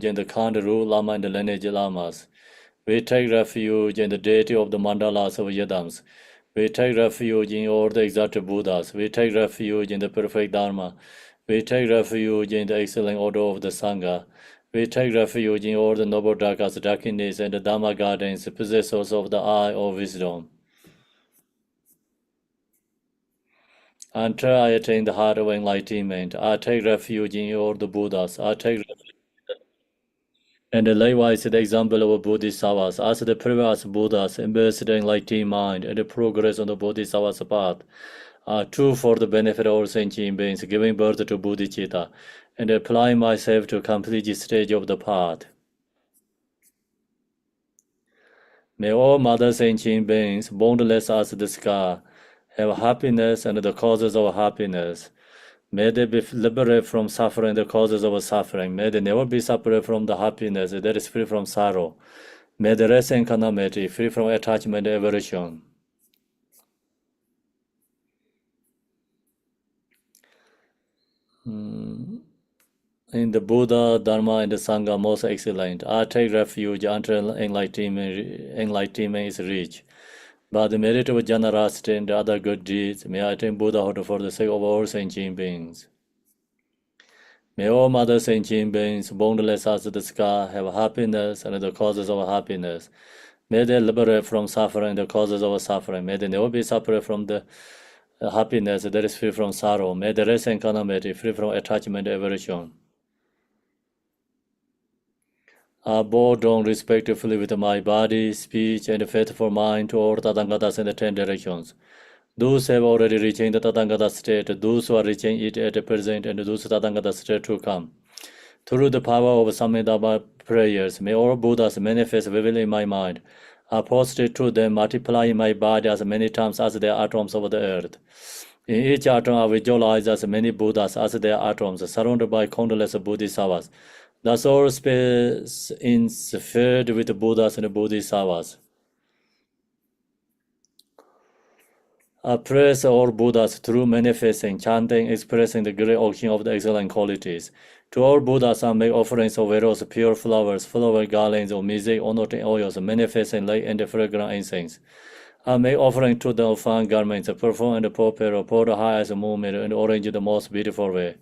in the Khandaru Lama and the lineage Lamas. We take refuge in the deity of the mandalas of Yadams. We take refuge in all the exalted Buddhas. We take refuge in the perfect Dharma. We take refuge in the excellent order of the Sangha. We take refuge in all the noble Dhakas, Dakinis, and the Dhamma gardens, possessors of the eye of wisdom. Until I attain the heart of enlightenment, I take refuge in all the Buddhas. I take refuge. And likewise, the example of Bodhisattvas, as the previous Buddhas embraced the enlightened mind and the progress on the Bodhisattva's path, are true for the benefit of all sentient beings, giving birth to bodhicitta, and applying myself to complete this stage of the path. May all mother sentient beings, boundless as the sky, have happiness and the causes of happiness. May they be liberated from suffering, the causes of suffering. May they never be separated from the happiness that is free from sorrow. May they rest in equanimity, free from attachment and aversion. In the Buddha, Dharma, and the Sangha, most excellent. I take refuge until enlightenment is reached. By the merit of generosity and other good deeds, may I attain Buddhahood for the sake of all sentient beings. May all mother sentient beings, boundless as the sky, have happiness and the causes of happiness. May they liberate from suffering the causes of suffering. May they never be separated from the happiness that is free from sorrow. May they rest in equanimity, free from attachment and aversion. I bow down respectively with my body, speech, and faithful mind to all Tathagatas in the 10 directions. Those who have already reached the Tathagata state, those who are reaching it at present, and those Tathagata state to come. Through the power of Samedaba prayers, may all Buddhas manifest vividly in my mind. I posted to them, multiplying my body as many times as their atoms of the earth. In each atom, I visualize as many Buddhas as their atoms, surrounded by countless Bodhisattvas. Thus, all space is filled with Buddhas and Bodhisattvas. I praise all Buddhas through manifesting, chanting, expressing the great ocean of the excellent qualities. To all Buddhas, I make offerings of various pure flowers, flower garlands of music, honoring oils, manifesting light and fragrant incense. I make offering to them of fine garments, perfume and purple, pour the highest movement, and orange the most beautiful way.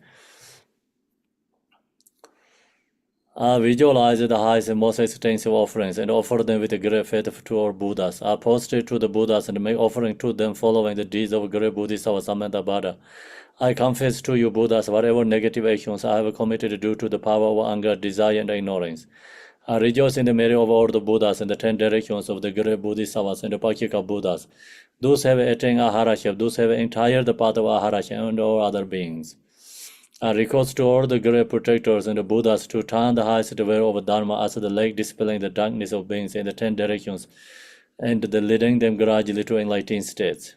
I visualize the highest and most extensive offerings and offer them with great faith to all Buddhas. I prostrate to the Buddhas and make offering to them following the deeds of great Bodhisattva Samanthabhadra. I confess to you, Buddhas, whatever negative actions I have committed due to the power of anger, desire, and ignorance. I rejoice in the merit of all the Buddhas and the 10 directions of the great Bodhisattvas and the Pakika Buddhas. Those have attained Aharaship, those have entire the path of Aharaship and all other beings. I request to all the great protectors and the Buddhas to turn the highest way of Dharma as the light dispelling the darkness of beings in the 10 directions and the leading them gradually to enlightened states.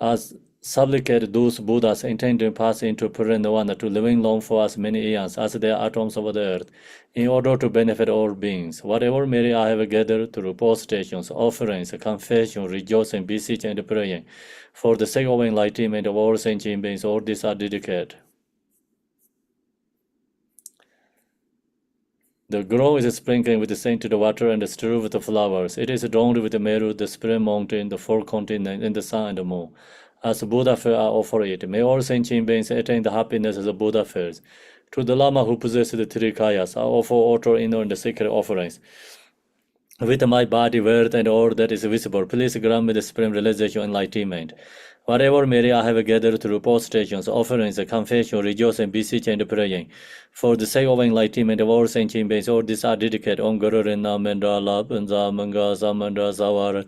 As supplicate those Buddhas intending to pass into Purinavana to living long for as many eons as they are atoms of the earth, in order to benefit all beings. Whatever merit I have gathered through postrations, offerings, confession, rejoicing, beseeching, and praying, for the sake of enlightenment of all sentient beings, all these are dedicated. The grove is sprinkled with scented water and strewed with flowers. It is adorned with Meru, the spring mountain, the four continents, and the sun and the moon. As Buddha fare, I offer it. May all sentient beings attain the happiness as the Buddha fares. To the Lama who possesses the three kayas, I offer outer, inner, and sacred offerings. With my body, word, and all that is visible, please grant me the supreme realization and enlightenment. Whatever merit I have gathered through postrations, offerings, confession, rejoicing, beseeching, and praying, for the sake of enlightenment of all sentient beings, all these are dedicated on Guru Rinna Mendra Punza Manga Samandra Savar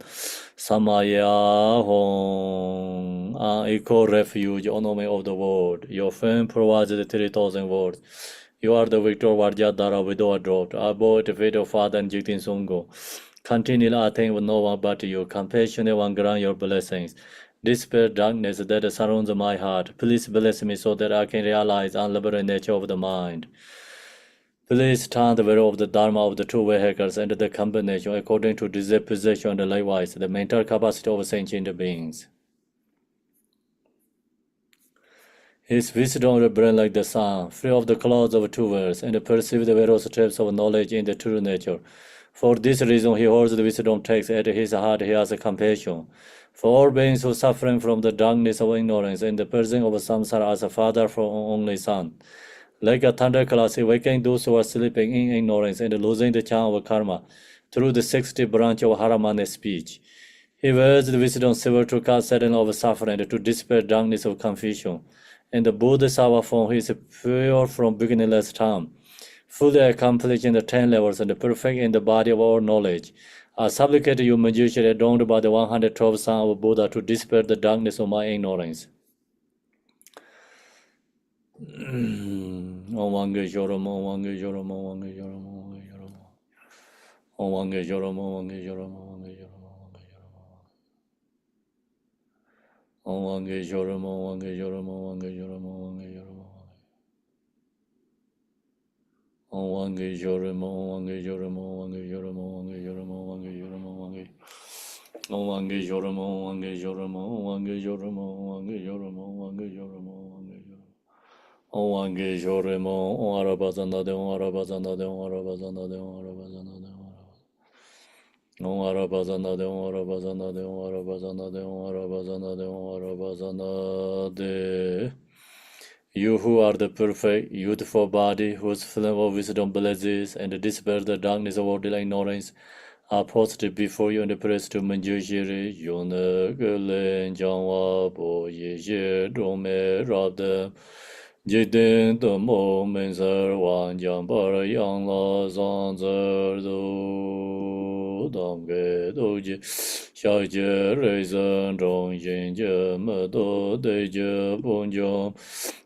Samaya Hong. An equal refuge, O name of the world. Your fame provides the 3,000 words. You are the victor Vajradhara without a drought. I bow at the feet of Father and Jigtin Sungo. Continually I think with no one but you. Compassionate one grant your blessings. Dispel darkness that surrounds my heart. Please bless me so that I can realize unlimited nature of the mind. Please turn the way of the Dharma of the two vehicles and the combination according to disposition and likewise the mental capacity of sentient beings. His wisdom will burn like the sun, free of the clouds of two worlds, and perceive the various steps of knowledge in the true nature. For this reason, he holds the wisdom text at his heart. He has compassion for all beings who suffering from the darkness of ignorance and the purging of samsara as a father for only son. Like a thundercloud, awakening those who are sleeping in ignorance and losing the charm of karma through the 60th branch of Haramana speech. He wears the wisdom silver to cast Satan of suffering to dispel darkness of confusion. And the Bodhisattva form is pure from beginningless time, fully accomplished in the 10 levels and perfect in the body of all knowledge. I supplicate you, magician, adorned by the 112 sons of Buddha, to dispel the darkness of my ignorance. Om Wange Joram, Om Wange Joram, Om Wange Joram, Om Wange Joram, Om Wange Joram, Om Wange Joram, Om Wange Joram, Om Wange Joram, Om Wange Joram, Om Wange Joram, Om Wange Joram, Om Wange Joram, Om Wange Joram, Om Wange Joram, Om Wange Joram, Om Wange Om Wange Joram, Om Wange Joram, Om Wange Joram, Om Wange Joram, Om Wange Joram, Om Wange Joram. Om Wange Joram, Om Arabazana de Om Arabazana de Om Arabazana de Om Arabazana de Om Arabazana de Om Arabazana de Om Arabazana de Om Arabazana de Om Arabazana de. You who are the perfect, youthful body, whose flame of wisdom blazes and dispels the darkness of ordeal ignorance, are posted before you in the praise to Manjushiri, Yona Gulen Jangwa Bo Ye Dome Rabdem. Jidin the moment Wan Jambar Yang La Zan Zer Do Dam Ge Do Ji Xia Jie Rei Zhen Zhong Yin Jie Me Do Dei Jie Bong Jiang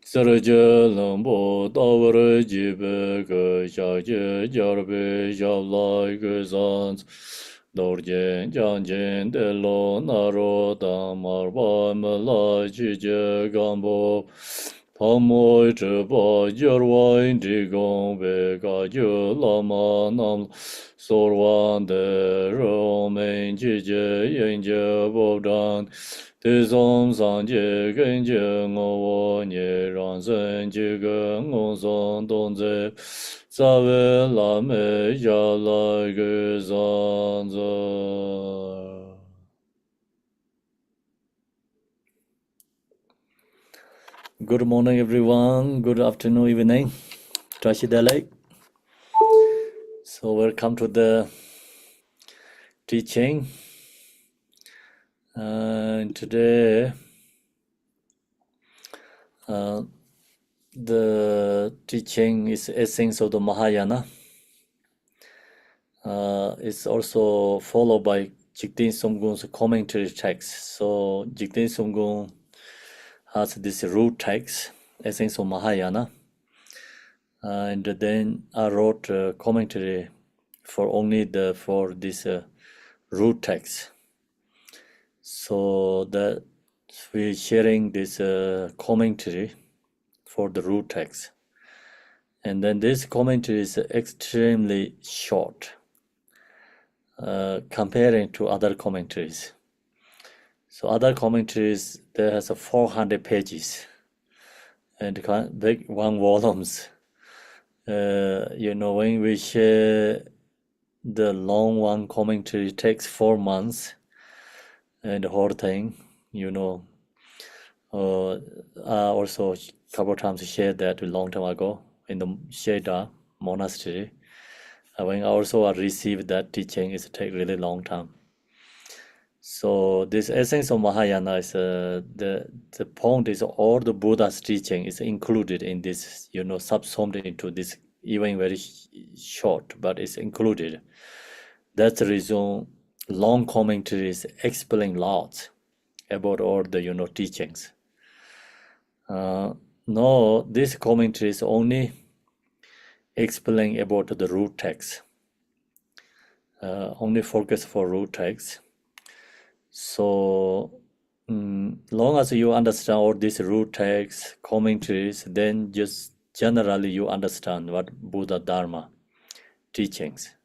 Ser Jie Leng Bo Dao Re Ji Be Ge Xia Jie Jar Be Xia Lai Ge Zan Dor Jian Jiang Jin De Lo Na Ro Dang Mar Ba Me Lai Ji Jie Gan Bo Pamoi Cheba Yerwain Digong Vega Lama Nam Sorwan De Romain Jije Yenje Bodan Tizom Sanje Genje Ngo Nye Ransen Jige Ngonson Donze Save Lame Jala Gezanza. Good morning, everyone. Good afternoon, evening. Tashi Dalai. So, welcome to the teaching. Today, the teaching is Essence of the Mahayana. It's also followed by Jigten Somgung's commentary text. So, Jigten Somgung has this root text, Essence of Mahayana. And then I wrote a commentary for only for this root text. So that we're sharing this commentary for the root text. And then this commentary is extremely short comparing to other commentaries. So other commentaries, there has 400 pages and big one volumes. When we share the long one commentary takes 4 months and the whole thing, I also a couple of times shared that a long time ago in the Sheda monastery. When I also received that teaching, it take really long time. So this essence of Mahayana is the point is all the Buddha's teaching is included in this, subsumed into this, even very short, but it's included. That's the reason long commentaries explain lots about all the teachings. No, this commentary is only explain about the root text. Only focus for root text. So long as you understand all these root texts, commentaries, then just generally you understand what Buddha Dharma teachings.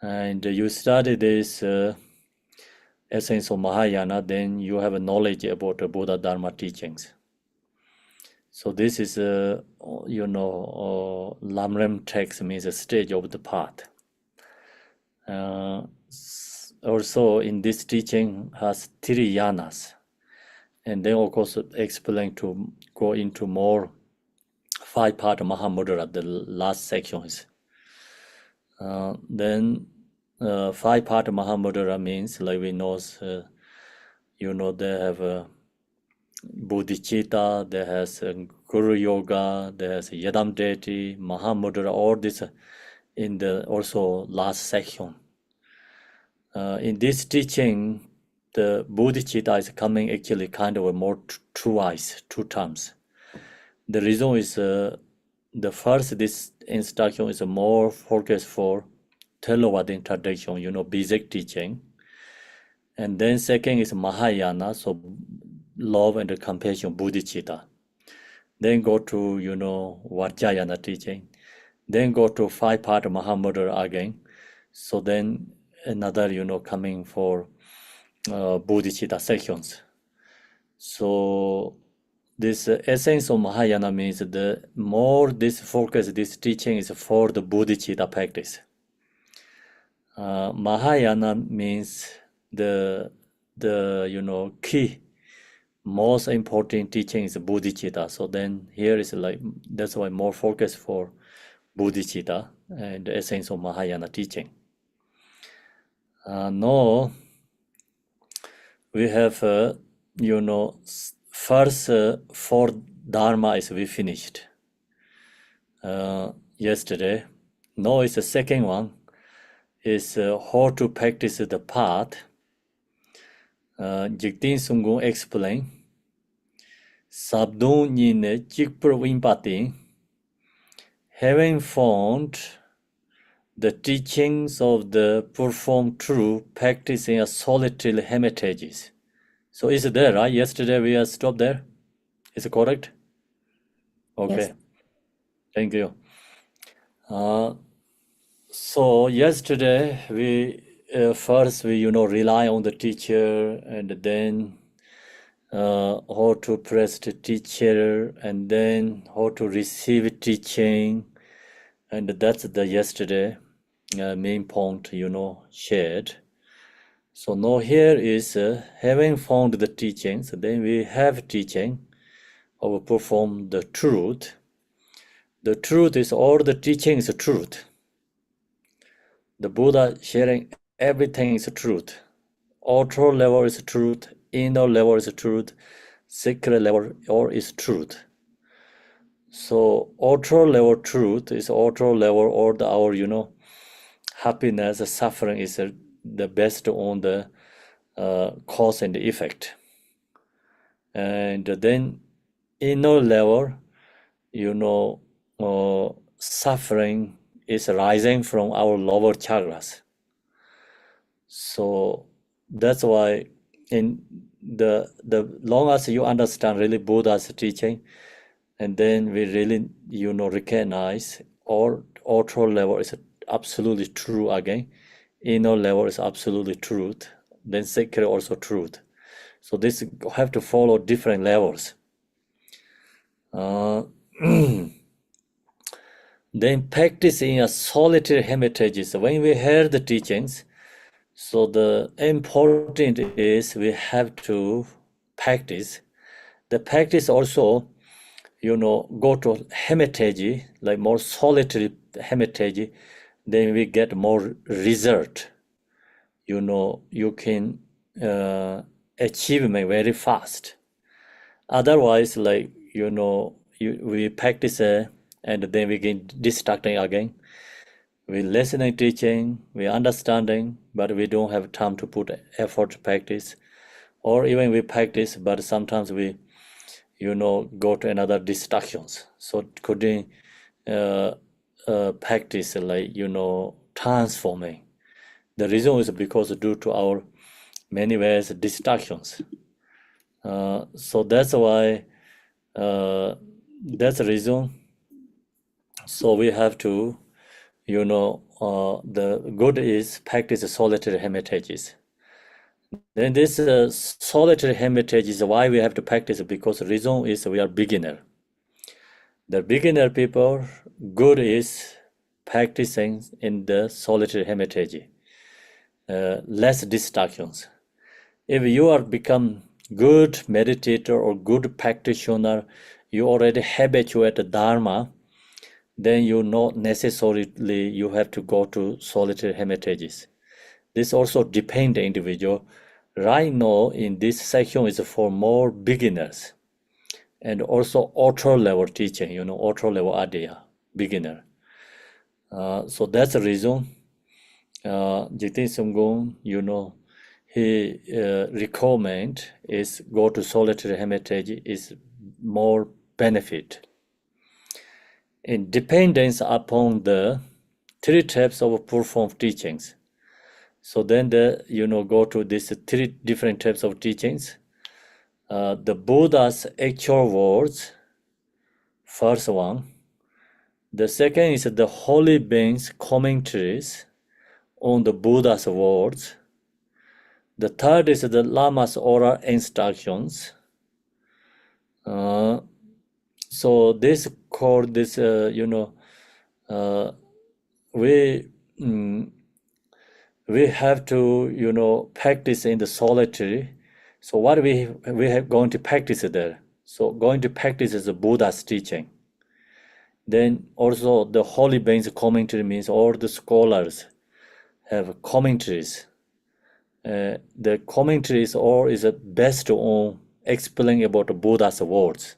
And you study this essence of Mahayana, then you have a knowledge about the Buddha Dharma teachings. So this is Lamrem text means a stage of the path. Also in this teaching has three yanas, and then of course explain to go into more 5-part Mahamudra, the last section is. Then 5-part Mahamudra means, like we know, they have bodhicitta, there has Guru Yoga, there has Yadam Deity, Mahamudra, all this in the also last section. In this teaching, the bodhicitta is coming actually kind of a more twice, 2 times. The reason is the first, this instruction is a more focused for Theravada tradition, basic teaching. And then second is Mahayana, so love and compassion, bodhicitta. Then go to, Vajrayana teaching. Then go to 5-part Mahamudra again. So then another, coming for bodhicitta sections. So this essence of Mahayana means the more this focus, this teaching is for the bodhicitta practice. Mahayana means the key, most important teaching is bodhicitta. So then here is like, that's why more focus for bodhicitta and the essence of Mahayana teaching. Now we have, first 4 dharma is we finished yesterday. Now is the second one is how to practice the path. Jigtin Sungung explain. Sabdung Nine Jikpur Wimpating, having found the teachings of the performed true practicing a solitary hermitages. So is it there, right? Yesterday we have stopped there. Is it correct? Okay. Yes. Thank you. So yesterday we first we rely on the teacher, and then how to press the teacher, and then how to receive teaching, and that's the yesterday main point shared. So now here is having found the teachings, then we have teaching of perform the truth. The truth is all the teaching is truth. The Buddha sharing everything is truth. Outer level is truth, inner level is truth, secret level all is truth. So outer level truth is outer level, or our happiness, suffering is the best on the cause and effect. And then inner level, suffering is rising from our lower chakras. So that's why in the long as you understand really Buddha's teaching, and then we really recognize all outer level is absolutely true again, inner level is absolutely truth, then secret also truth. So this have to follow different levels. Then practicing a solitary hermitages. When we hear the teachings, so the important is we have to practice. The practice also, go to hermitage, like more solitary hermitage, then we get more result. You can achievement very fast. Otherwise, like, we practice and then we get distracting again. We listening, teaching, we understanding, but we don't have time to put effort to practice. Or even we practice, but sometimes we, go to another distractions. So couldn't practice like, transforming. The reason is because due to our many ways distractions. So that's why, that's the reason. So we have to, the good is practice solitary hermitages. Then this solitary hermitage is why we have to practice, because the reason is we are beginner. The beginner people, good is practicing in the solitary hermitage, less distractions. If you are become good meditator or good practitioner, you already habituate the Dharma, then you not necessarily you have to go to solitary hermitages. This also depends the individual. Right now in this section is for more beginners and also author level teaching, author level idea, beginner. So that's the reason Jigten Sumgong, he recommend is go to solitary hermitage is more benefit. In dependence upon the three types of performed teachings. So then go to these three different types of teachings. The Buddha's actual words, first one. The second is the holy beings' commentaries on the Buddha's words. The third is the Lama's oral instructions. So this called this, we have to, practice in the solitary. So what we have going to practice there. So going to practice is the Buddha's teaching. Then also the holy beings commentary means all the scholars have commentaries. The commentaries all is best on explaining about the Buddha's words.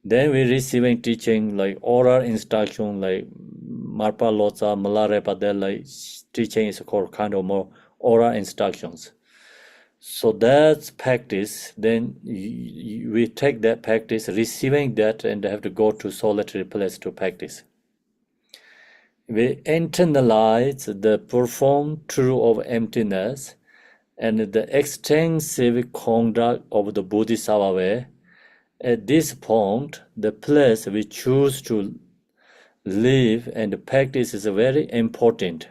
Then we receiving teaching like oral instruction like Marpa Lotsa, Malarepa, that like teaching is called kind of more oral instructions. So that's practice. Then we take that practice, receiving that, and have to go to solitary place to practice. We internalize the profound truth of emptiness and the extensive conduct of the Bodhisattva way. At this point, the place we choose to live and practice is very important.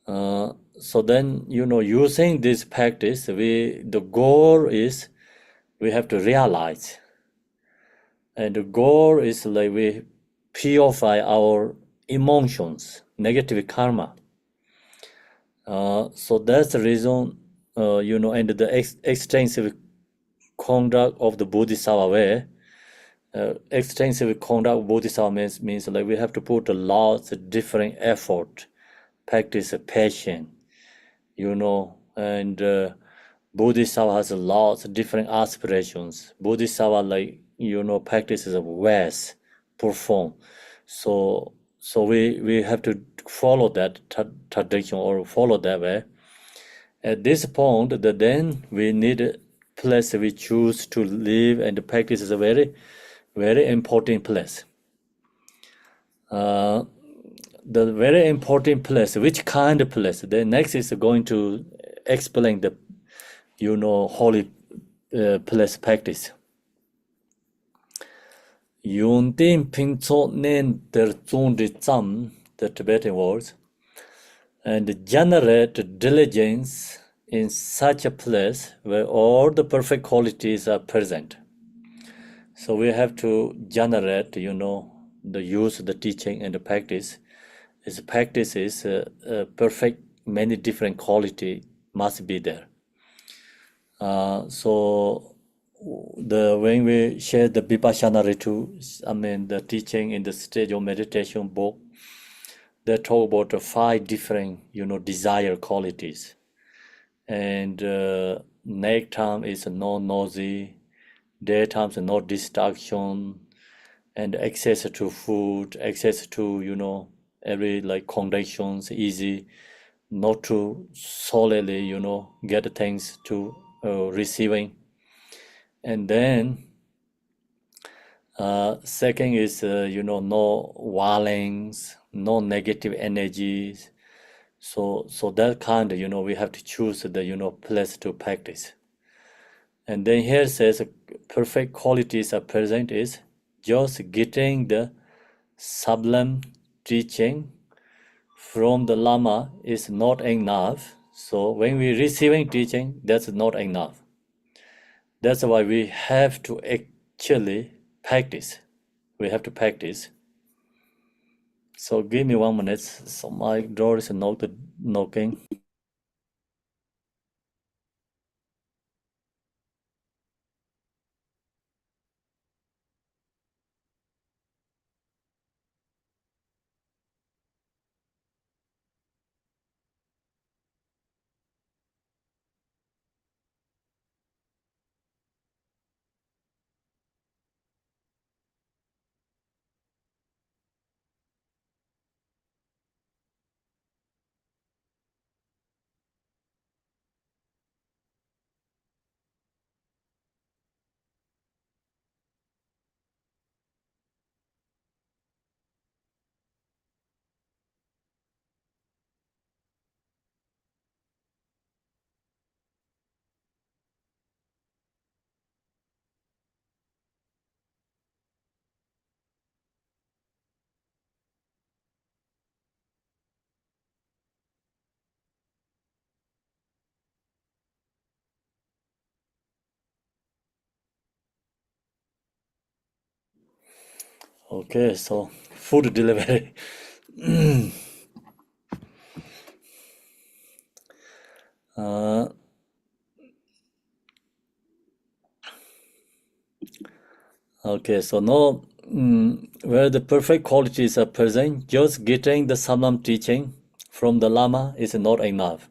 So then, using this practice, the goal is we have to realize. And the goal is like we purify our emotions, negative karma. So that's the reason, and the extensive conduct of the Bodhisattva way. Extensive conduct of Bodhisattva means like we have to put a lot of different effort, practice patience, and Bodhisattva has a lot of different aspirations. Bodhisattva practices of ways, perform. So we have to follow that tradition or follow that way. At this point, then we need a place we choose to live and practice is a very, very important place. The very important place, which kind of place? The next is going to explain the, holy place practice. Yuntin Pingso Nen Der Zam, the Tibetan words, and generate diligence in such a place where all the perfect qualities are present. So we have to generate, the use, the teaching, and the practice. This practice is perfect, many different quality must be there. So when we share the Vipassana retreat, the teaching in the stage of meditation book, they talk about the 5 different, desire qualities. And nighttime is no nausea, daytime is no distraction, and access to food, access to, every conditions easy, not to solely, get things to receiving. And then second is, no wallings, no negative energies. So that kind of, we have to choose the, place to practice. And then here says perfect qualities are present is just getting the sublime teaching from the Lama is not enough. So when we receiving teaching, that's not enough. That's why we have to actually practice. We have to practice. So give me 1 minute. So my door is knocking. Okay, so food delivery. uh, okay, so now where the perfect qualities are present, just getting the Samlam teaching from the Lama is not enough.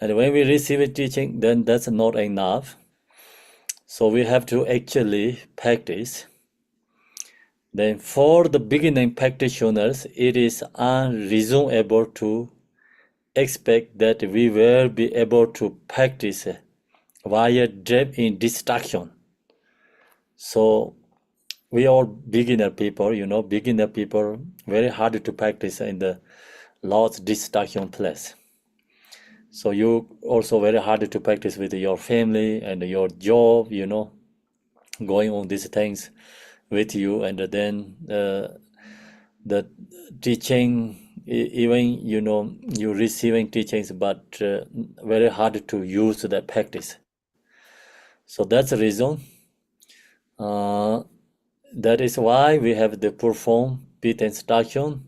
And when we receive a teaching, then that's not enough. So we have to actually practice. Then for the beginning practitioners, it is unreasonable to expect that we will be able to practice via depth in distraction. So we are beginner people, beginner people, very hard to practice in the large distraction place. So you also very hard to practice with your family and your job, going on these things with you, and then the teaching, even you receiving teachings, but very hard to use that practice. So that's the reason. That is why we have the perform beat instruction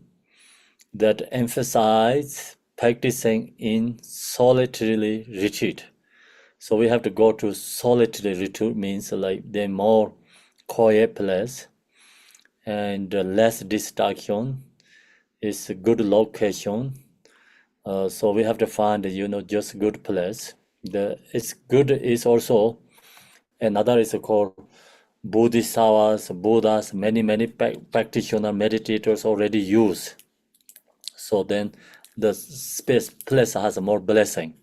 that emphasize practicing in solitary retreat. So we have to go to solitary retreat, means like the more quiet place and less distraction is a good location. So we have to find just good place. It's good is also another is called Bodhisattvas, Buddhas, many practitioner meditators already use. So then the place has more blessing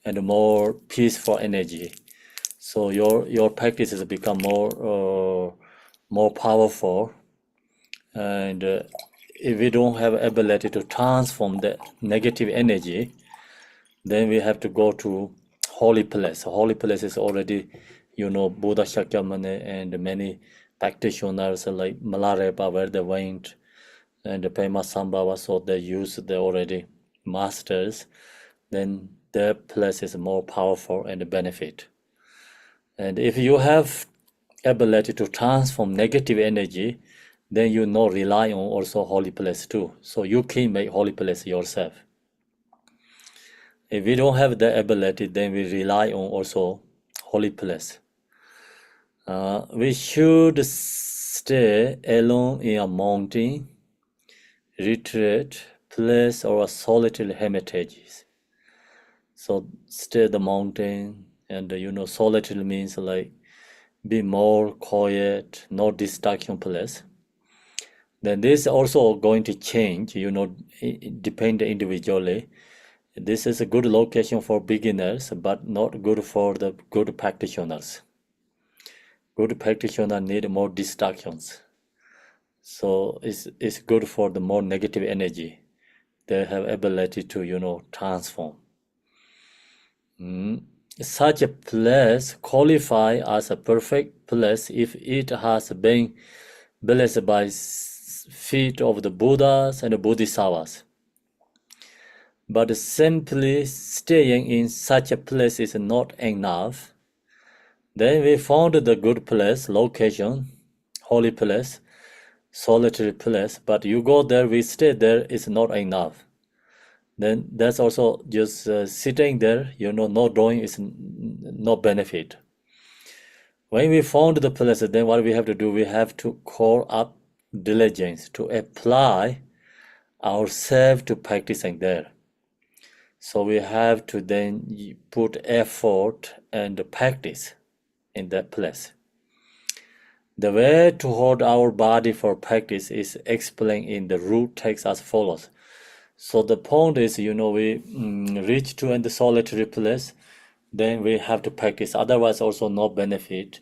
and more peaceful energy. So your practices become more powerful, and if we don't have ability to transform the negative energy, then we have to go to holy place. Holy place is already, Buddha Shakyamuni and many practitioners like Malarepa, where they went, and the Pema Sambhava, so they use the already masters, then their place is more powerful and benefit. And if you have ability to transform negative energy, then you rely on also holy place too. So you can make holy place yourself. If we don't have the ability, then we rely on also holy place. We should stay alone in a mountain, retreat, place, or a solitary hermitages. So stay the mountain, and solitary means like be more quiet, no distraction place. Then this also going to change, depend individually. This is a good location for beginners, but not good for the good practitioners. Good practitioners need more distractions. So it's good for the more negative energy. They have ability to, transform. Such a place qualify as a perfect place if it has been blessed by feet of the Buddhas and the Bodhisattvas. But simply staying in such a place is not enough. Then we found the good place, location, holy place, solitary place, but you go there, we stay there, is not enough. Then that's also just sitting there, not doing is no benefit. When we found the place, then what we have to do, we have to call up diligence to apply ourselves to practicing there. So we have to then put effort and practice in that place. The way to hold our body for practice is explained in the root text as follows. So the point is, we reach to in the solitary place, then we have to practice. Otherwise, also no benefit.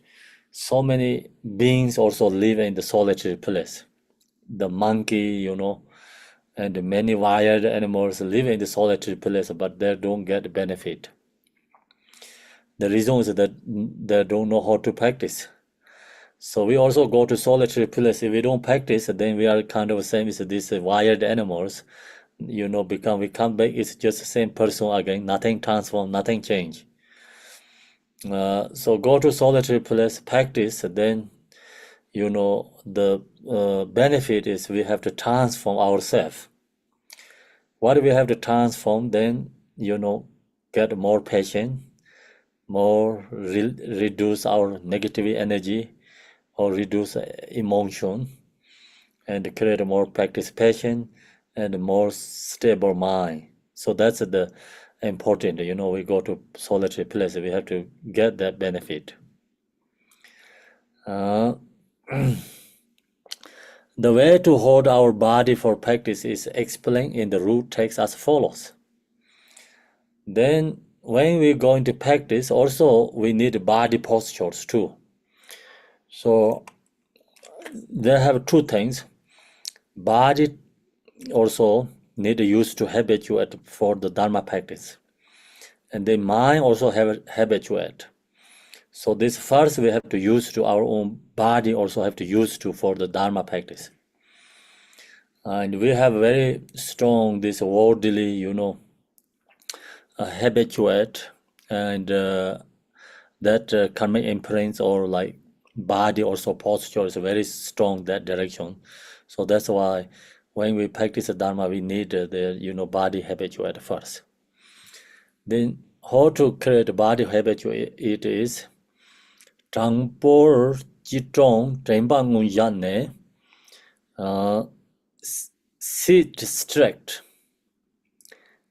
So many beings also live in the solitary place. The monkey, and many wild animals live in the solitary place, but they don't get benefit. The reason is that they don't know how to practice. So we also go to solitary place. If we don't practice, then we are kind of same as these wild animals. We come back, it's just the same person again, nothing transform, nothing change. So go to solitary place, practice, then, the benefit is we have to transform ourselves. What do we have to transform? Then, get more patient, more reduce our negative energy, or reduce emotion, and create more participation and more stable mind. So that's the important, we go to solitary place, we have to get that benefit. The way to hold our body for practice is explained in the root text as follows. Then when we go into practice, also we need body postures too. So they have two things. Body also need to use to habituate for the Dharma practice. And the mind also have habituate. So this first we have to use to our own body, also have to use to for the Dharma practice. And we have very strong this worldly, habituate, and that karmic imprints or like body also posture is very strong that direction. So that's why when we practice the Dharma, we need the body habituate first. Then how to create body habituate? It is Trangpor Chitrong Trembangun Yane, sit straight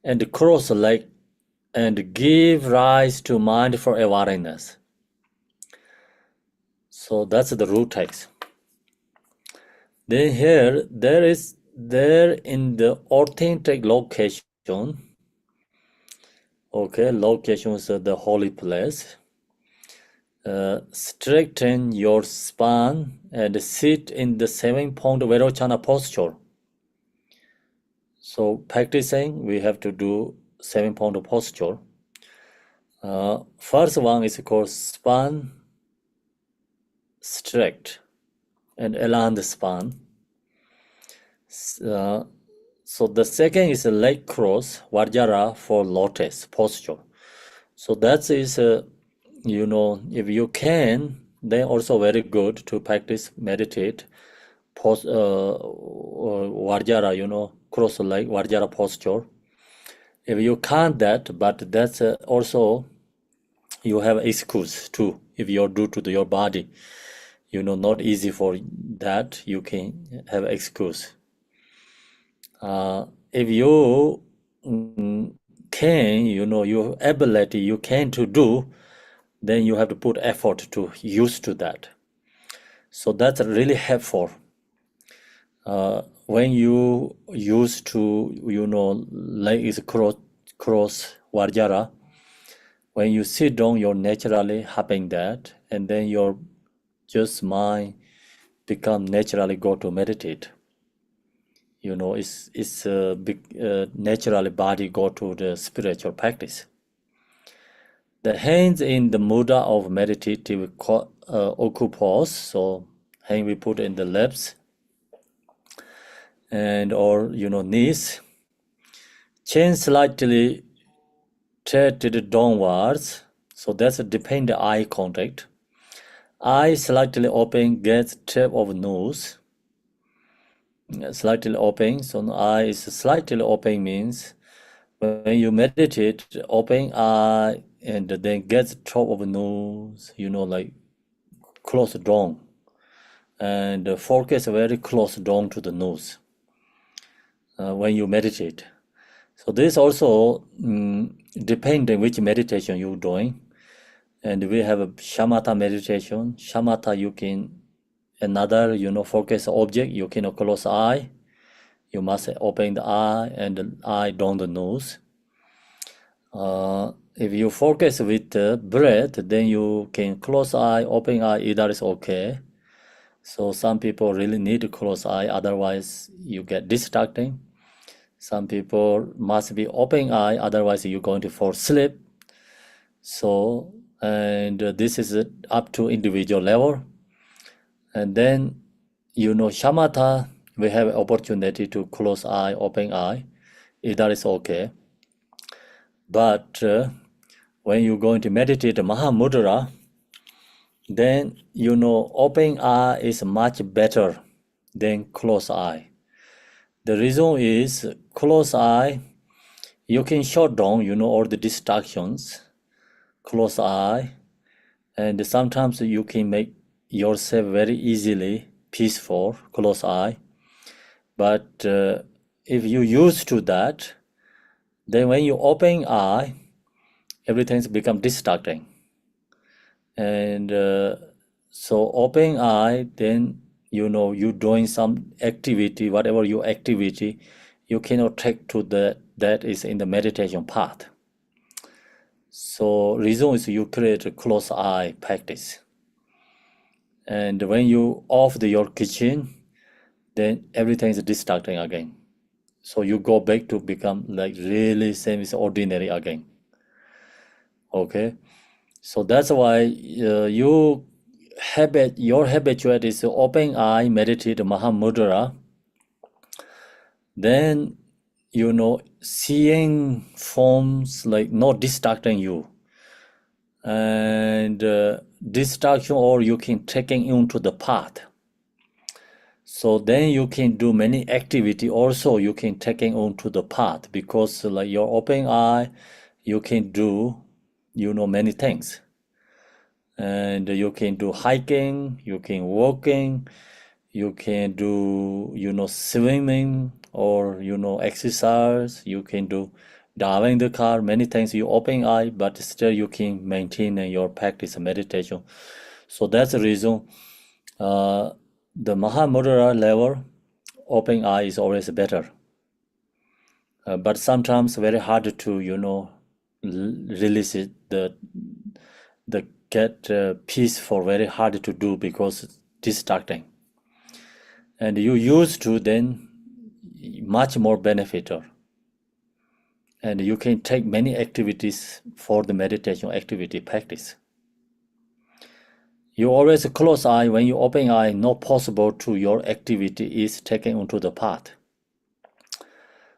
and cross leg and give rise to mindful awareness. So that's the root text. Then here, there in the authentic location, location is the holy place. Straighten your spine and sit in the 7-point Vairochana posture. So practicing, we have to do 7-point posture. First one is called spine straight and align the spine. So the second is a leg cross, Vajra for lotus posture. So that is, if you can, then also very good to practice, meditate, Vajra, cross leg, Vajra posture. If you can't that, but that's also, you have excuse too, if you're due to your body, not easy for that, you can have excuse. If you can, your ability, you can to do, then you have to put effort to use to that. So that's really helpful. When you use to, leg is cross Vajra, when you sit down, you're naturally having that, and then your just mind become naturally go to meditate. It's naturally body go to the spiritual practice. The hands in the mudra of meditative oku pose. So hand we put in the laps and or knees. Chin slightly tilted downwards. So that's depend eye contact. eye slightly open, gets tip of nose. Slightly open, so the eye is slightly open means when you meditate, open eye and then gets top of nose, like close down. And focus very close down to the nose when you meditate. So this also depends on which meditation you're doing. And we have a shamatha meditation. Shamatha, you can another, focus object, you can close eye. You must open the eye and the eye down the nose. If you focus with the breath, then you can close eye, open eye, either is okay. So some people really need to close eye, otherwise you get distracting. Some people must be open eye, otherwise you're going to fall asleep. So, and this is up to individual level. And then, shamatha, we have opportunity to close eye, open eye, either is okay. But when you're going to meditate Mahamudra, then open eye is much better than close eye. The reason is close eye, you can shut down, all the distractions, close eye, and sometimes you can make yourself very easily peaceful, close eye. But if you used to that, then when you open eye, everything's become distracting. And so open eye, then you're doing some activity, whatever your activity, you cannot take to that is in the meditation path. So reason is you create a close eye practice. And when you off your kitchen, then everything is distracting again. So you go back to become like really same as ordinary again. Okay, so that's why your habituate is open eye, meditate Mahamudra. Then seeing forms like not distracting you, and distraction or you can taking into the path. So then you can do many activity also you can taking onto the path, because like your open eye, you can do many things. And you can do hiking, you can walking, you can do swimming, or exercise, you can do driving the car, many things you open eye, but still you can maintain your practice of meditation. So that's the reason the Mahamudra level, open eye is always better. But sometimes very hard to release it, the get peaceful, very hard to do because it's distracting. And you used to, then much more beneficial. And you can take many activities for the meditation activity practice. You always close eye, when you open eye, not possible to your activity is taken onto the path.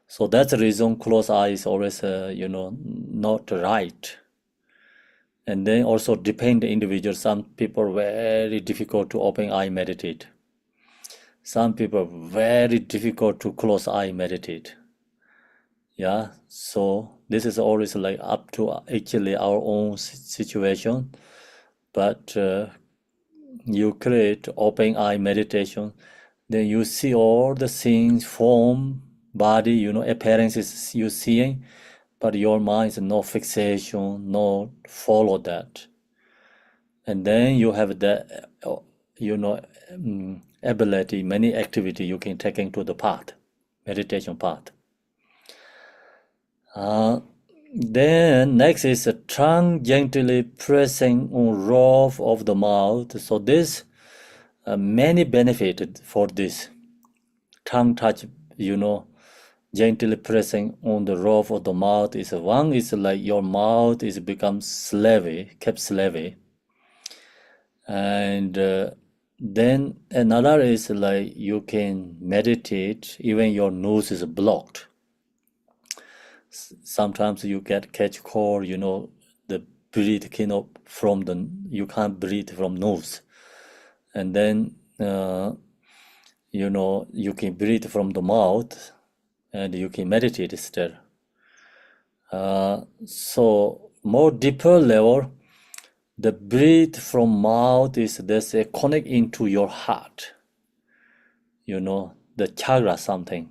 So that's the reason close eye is always not right. And then also depend the individual. Some people very difficult to open eye meditate. Some people very difficult to close eye meditate. Yeah, so this is always like up to actually our own situation. But you create open eye meditation, then you see all the things, form, body, appearances you seeing, but your mind is no fixation, no follow that. And then you have the ability, many activity you can take into the path, meditation path. Then next is a tongue gently pressing on roof of the mouth. So this many benefit for this tongue touch, gently pressing on the roof of the mouth is one is like your mouth is become slave, kept slave. And then another is like you can meditate even your nose is blocked. Sometimes you get catch cold, the breathe cannot you can't breathe from nose. And then you can breathe from the mouth and you can meditate still. So more deeper level, the breathe from mouth is there's a connect into your heart. The chakra something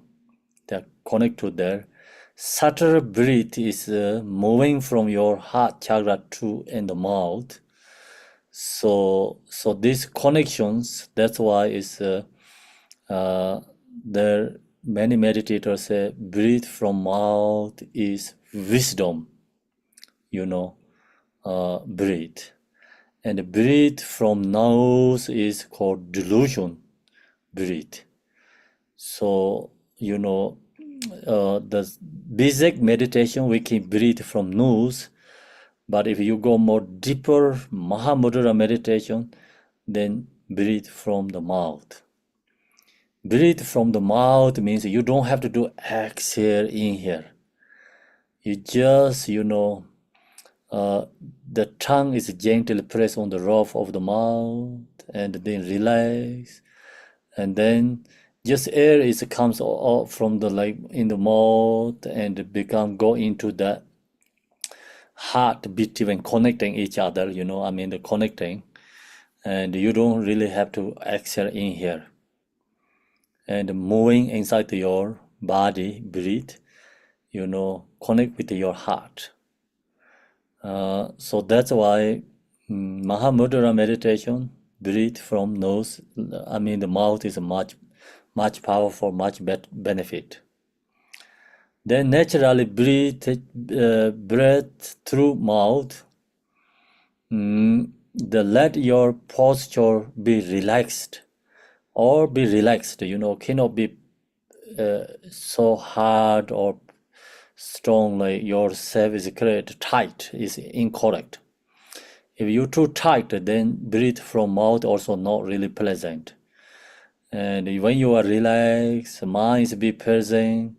that connect to there. Subtle breath is moving from your heart chakra to in the mouth. So these connections, that's why it's there many meditators say breathe from mouth is wisdom, breathe. And breathe from nose is called delusion, breathe. So, the basic meditation, we can breathe from nose, but if you go more deeper Mahamudra meditation, then breathe from the mouth. Breathe from the mouth means you don't have to do exhale, inhale. You just, the tongue is gently pressed on the roof of the mouth and then relax. And then just air comes out from the in the mouth and go into the heart between connecting each other, the connecting. And you don't really have to exhale in here. And moving inside your body, breathe, connect with your heart. So that's why Mahamudra meditation, breathe from nose, the mouth is much powerful, much benefit. Then naturally breathe through mouth. Let your posture be relaxed or be relaxed, cannot be so hard or strong like yourself is created tight is incorrect. If you're too tight, then breathe from mouth also not really pleasant. And when you are relaxed, mind is be present,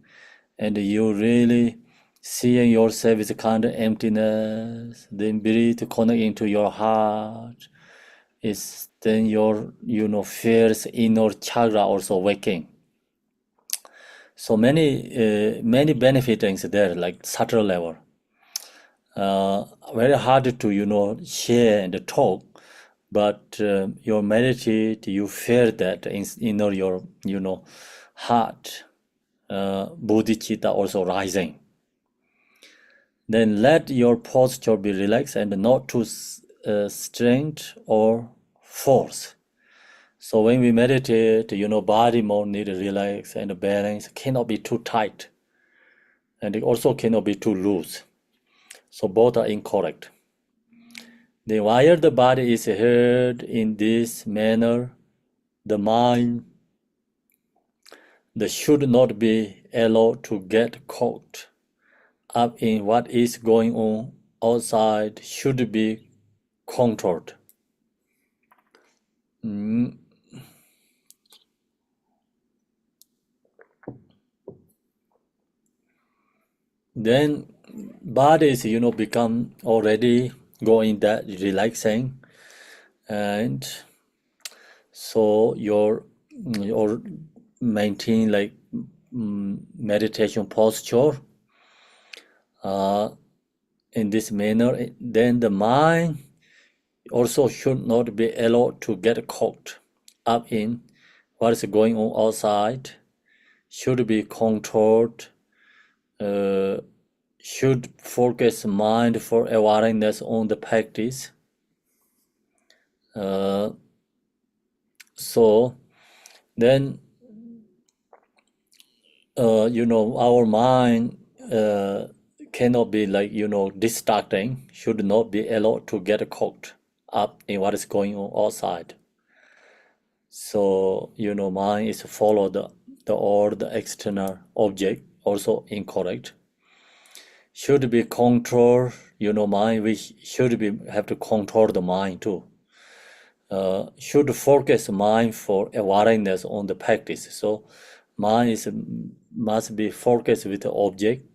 and you really seeing yourself as a kind of emptiness, then breathe connect into your heart. It's then your fierce inner chakra also waking. So many benefits there, like subtle level. Very hard to share and talk, but you meditate, you feel that in your heart, bodhicitta also rising. Then let your posture be relaxed and not too strength or force. So when we meditate, body more need to relax and balance. Cannot be too tight, and it also cannot be too loose. So both are incorrect. Then while the body is held in this manner, the mind should not be allowed to get caught up in what is going on outside, should be controlled. Then body is become already going that relaxing, and so your maintain like meditation posture in this manner. Then the mind also should not be allowed to get caught up in what is going on outside, should be controlled, should focus mindful awareness on the practice. So then our mind cannot be distracting, should not be allowed to get caught up in what is going on outside. So mind is follow the external object, also incorrect. Should be control, mind, we should have to control the mind too. Should focus mind for awareness on the practice. So mind must be focused with the object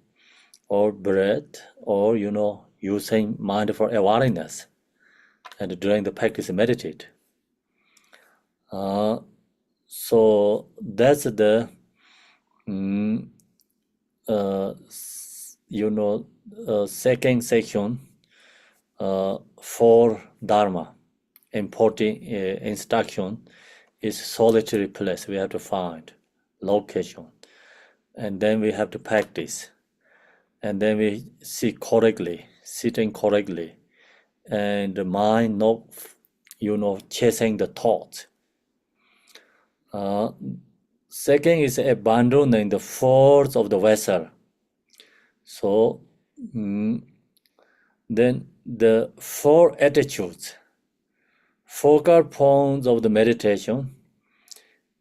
or breath or using mind for awareness and during the practice meditate. So that's the second section for Dharma. Important instruction is solitary place. We have to find location, and then we have to practice, and then we sit correctly, sitting correctly, and the mind not, chasing the thoughts. Second is abandoning the force of the vessel. So then the four attitudes, focal points of the meditation: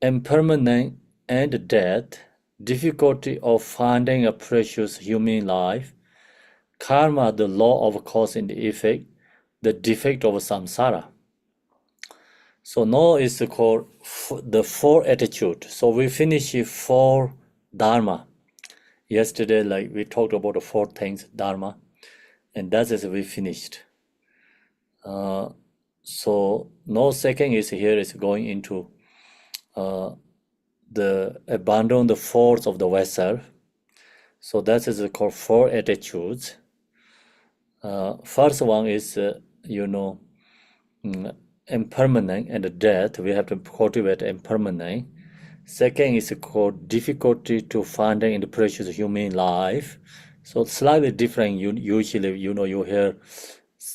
impermanence and death, difficulty of finding a precious human life, karma, the law of cause and effect, the defect of samsara. So now is called the four attitude. So we finish four dharma. Yesterday, like we talked about the four things dharma, and that is we finished. So now second is here is going into the abandon the force of the vessel. So that is called four attitudes. First one is impermanent and death. We have to cultivate impermanent. Second is called difficulty to finding in the precious human life. So slightly different. Usually, you hear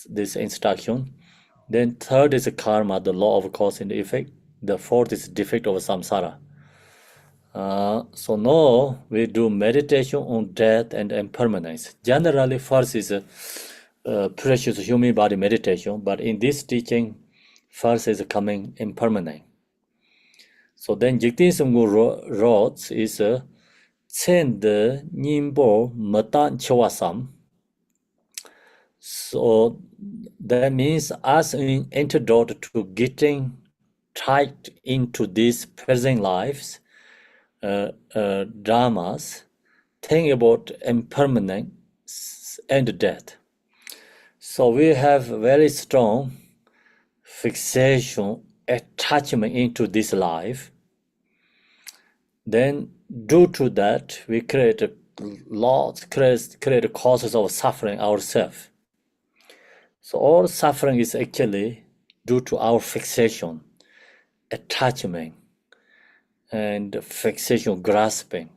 this instruction. Then third is karma, the law of cause and effect. The fourth is defect of samsara. So now we do meditation on death and impermanence. Generally, first is precious human body meditation, but in this teaching, first is coming impermanent. So then Jigten Sumgu wrote is Chen de Nimbo Matan Chawasam. So that means as an antidote to getting tied into these present lives, dramas, think about impermanence and death. So we have very strong fixation, attachment into this life. Then due to that, we create causes of suffering ourselves. So all suffering is actually due to our fixation, attachment, and fixation, grasping.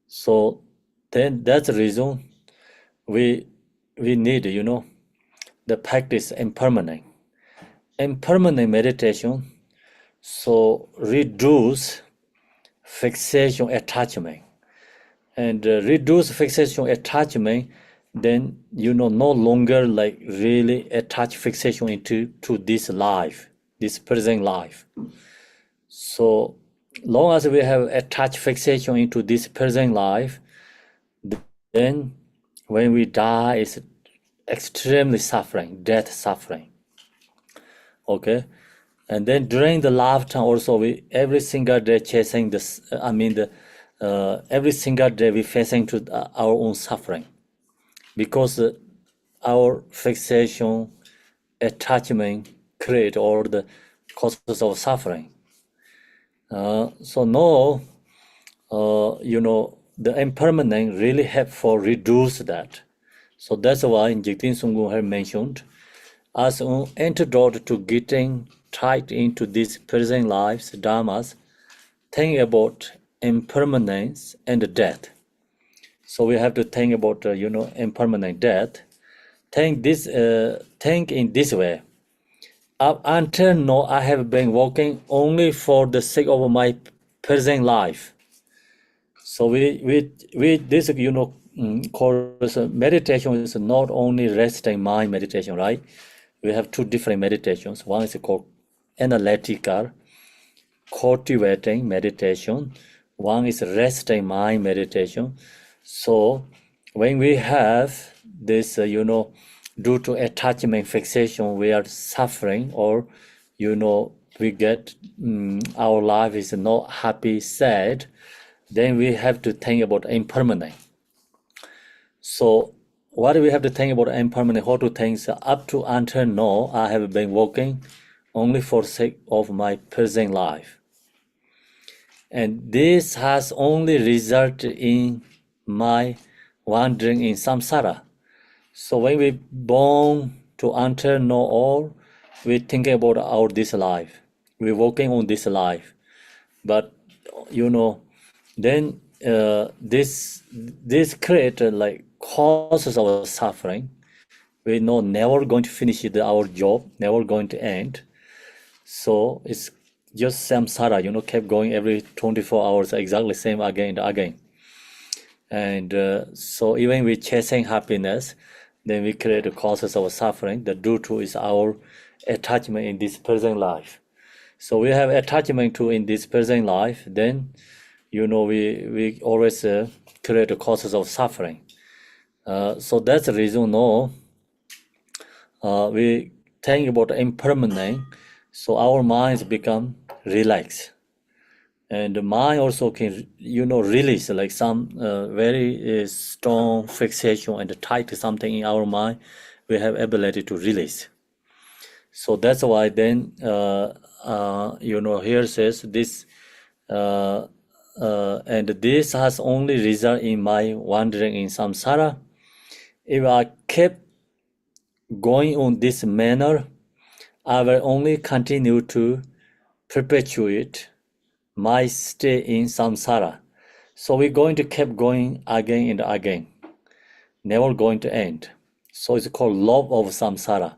So then that's the reason we need, the practice impermanent. Impermanent meditation, so reduce fixation, attachment. And reduce fixation, attachment, then no longer like really attach fixation into this life, this present life. So long as we have attached fixation into this present life, then when we die, it's extremely suffering, death suffering. Okay, and then during the lifetime also, we every single day chasing this. Every single day we facing to our own suffering, because our fixation, attachment create all the causes of suffering. So now, the impermanent really help for reduce that. So that's why Jigten Sumgu had mentioned as an antidote to getting tied into these present lives, dharmas, think about impermanence and death. So we have to think about, impermanent death. Think in this way. Up until now, I have been working only for the sake of my present life. So we this course meditation is not only resting mind meditation, right? We have two different meditations. One is called analytical, cultivating meditation. One is resting mind meditation. So when we have this, due to attachment fixation, we are suffering, or we get our life is not happy, sad, then we have to think about impermanent. So what do we have to think about impermanent? How to think? So up to until now, I have been working only for sake of my present life. And this has only resulted in my wandering in samsara. So when we born to enter no all, we think about our this life. We're working on this life. But then this create like causes our suffering. We know never going to finish our job, never going to end. So it's just samsara, kept going every 24 hours, exactly same again and again. And so even we chasing happiness, then we create the causes of suffering. The due to is our attachment in this present life. So we have attachment to in this present life, then we always create the causes of suffering. So that's the reason we think about impermanent, so our minds become relaxed. And the mind also can, release like some very strong fixation and tight to something in our mind. We have ability to release. So that's why then, here says this, and this has only result in my wandering in samsara. If I kept going on this manner, I will only continue to perpetuate my stay in samsara. So we're going to keep going again and again, never going to end. So it's called love of samsara.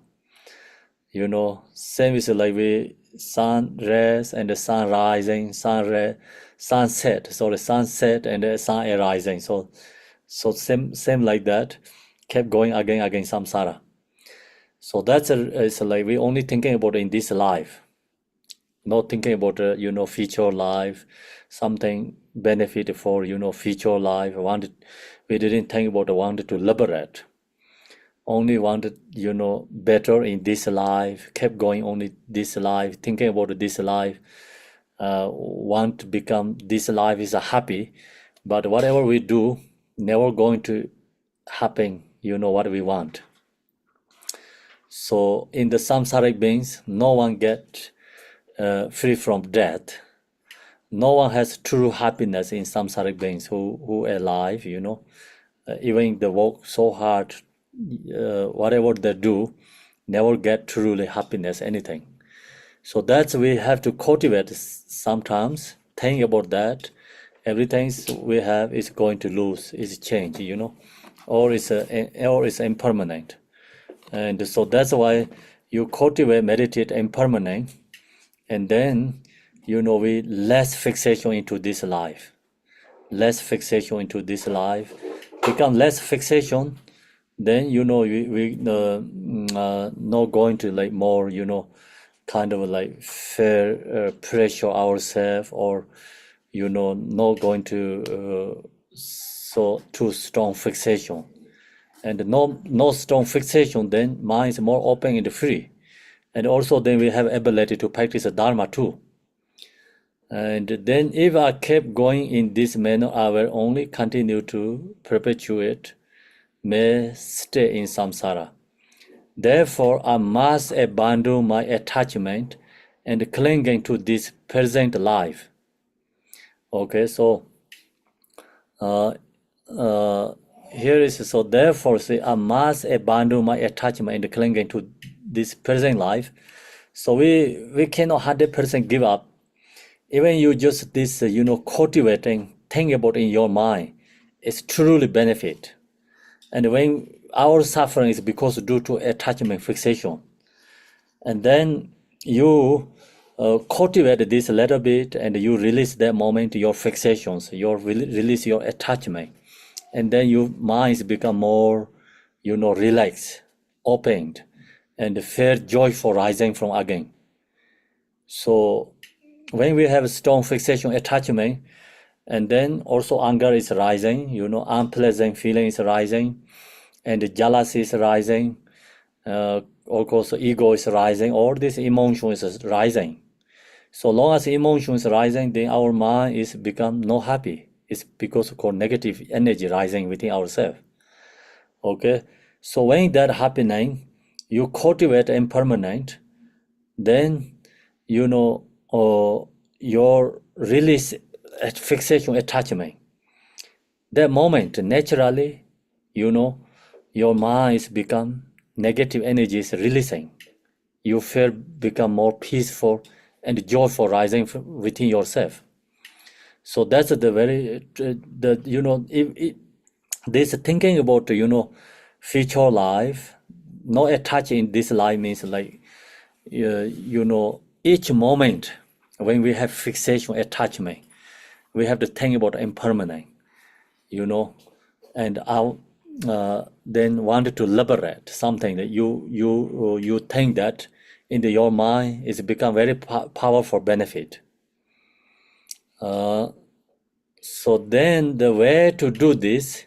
Same is like we sun rise and the sun rising, sunset. So the sunset and the sun arising. So same like that, kept going again samsara. So that's it's like we only thinking about in this life, not thinking about future life, something benefit for future life. We didn't think about wanted to liberate. Only wanted better in this life. Kept going only this life, thinking about this life. Want to become this life is a happy, but whatever we do, never going to happen. What we want. So in the samsaric beings, no one get free from death. No one has true happiness in samsaric beings who are alive, even they work so hard, whatever they do, never get truly happiness, anything. So that's we have to cultivate sometimes, think about that. Everything we have is going to lose, is change, or it's impermanent. And so that's why you cultivate, meditate impermanent, and then we less fixation into this life, become less fixation, then we not going to like more kind of like fear, pressure ourselves, or not going to so too strong fixation. And no strong fixation, then mind is more open and free. And also then we have ability to practice the Dharma too. And then if I kept going in this manner, I will only continue to perpetuate, may stay in samsara. Therefore, I must abandon my attachment and clinging to this present life. Okay, so here is, so therefore, see, I must abandon my attachment and clinging to this present life. So we cannot 100% give up. Even you just this, cultivating, think about in your mind, it's truly benefit. And when our suffering is because due to attachment fixation, and then you cultivate this a little bit, and you release that moment your fixations, you release your attachment, and then your minds become more, relaxed, opened, and feel joyful rising from again. So when we have strong fixation attachment, and then also anger is rising, unpleasant feeling is rising, and jealousy is rising, of course ego is rising, all these emotions is rising. So long as emotion is rising, then our mind is become not happy. It's because of negative energy rising within ourselves. Okay, so when that happening, you cultivate impermanent, then, your release at fixation attachment. That moment, naturally, your mind is become negative energies releasing. You feel become more peaceful and joyful rising within yourself. So that's the very this thinking about future life, not attach in this life means like each moment when we have fixation attachment, we have to think about impermanent, and I then wanted to liberate something that you think that in your mind is become very powerful benefit. So then the way to do this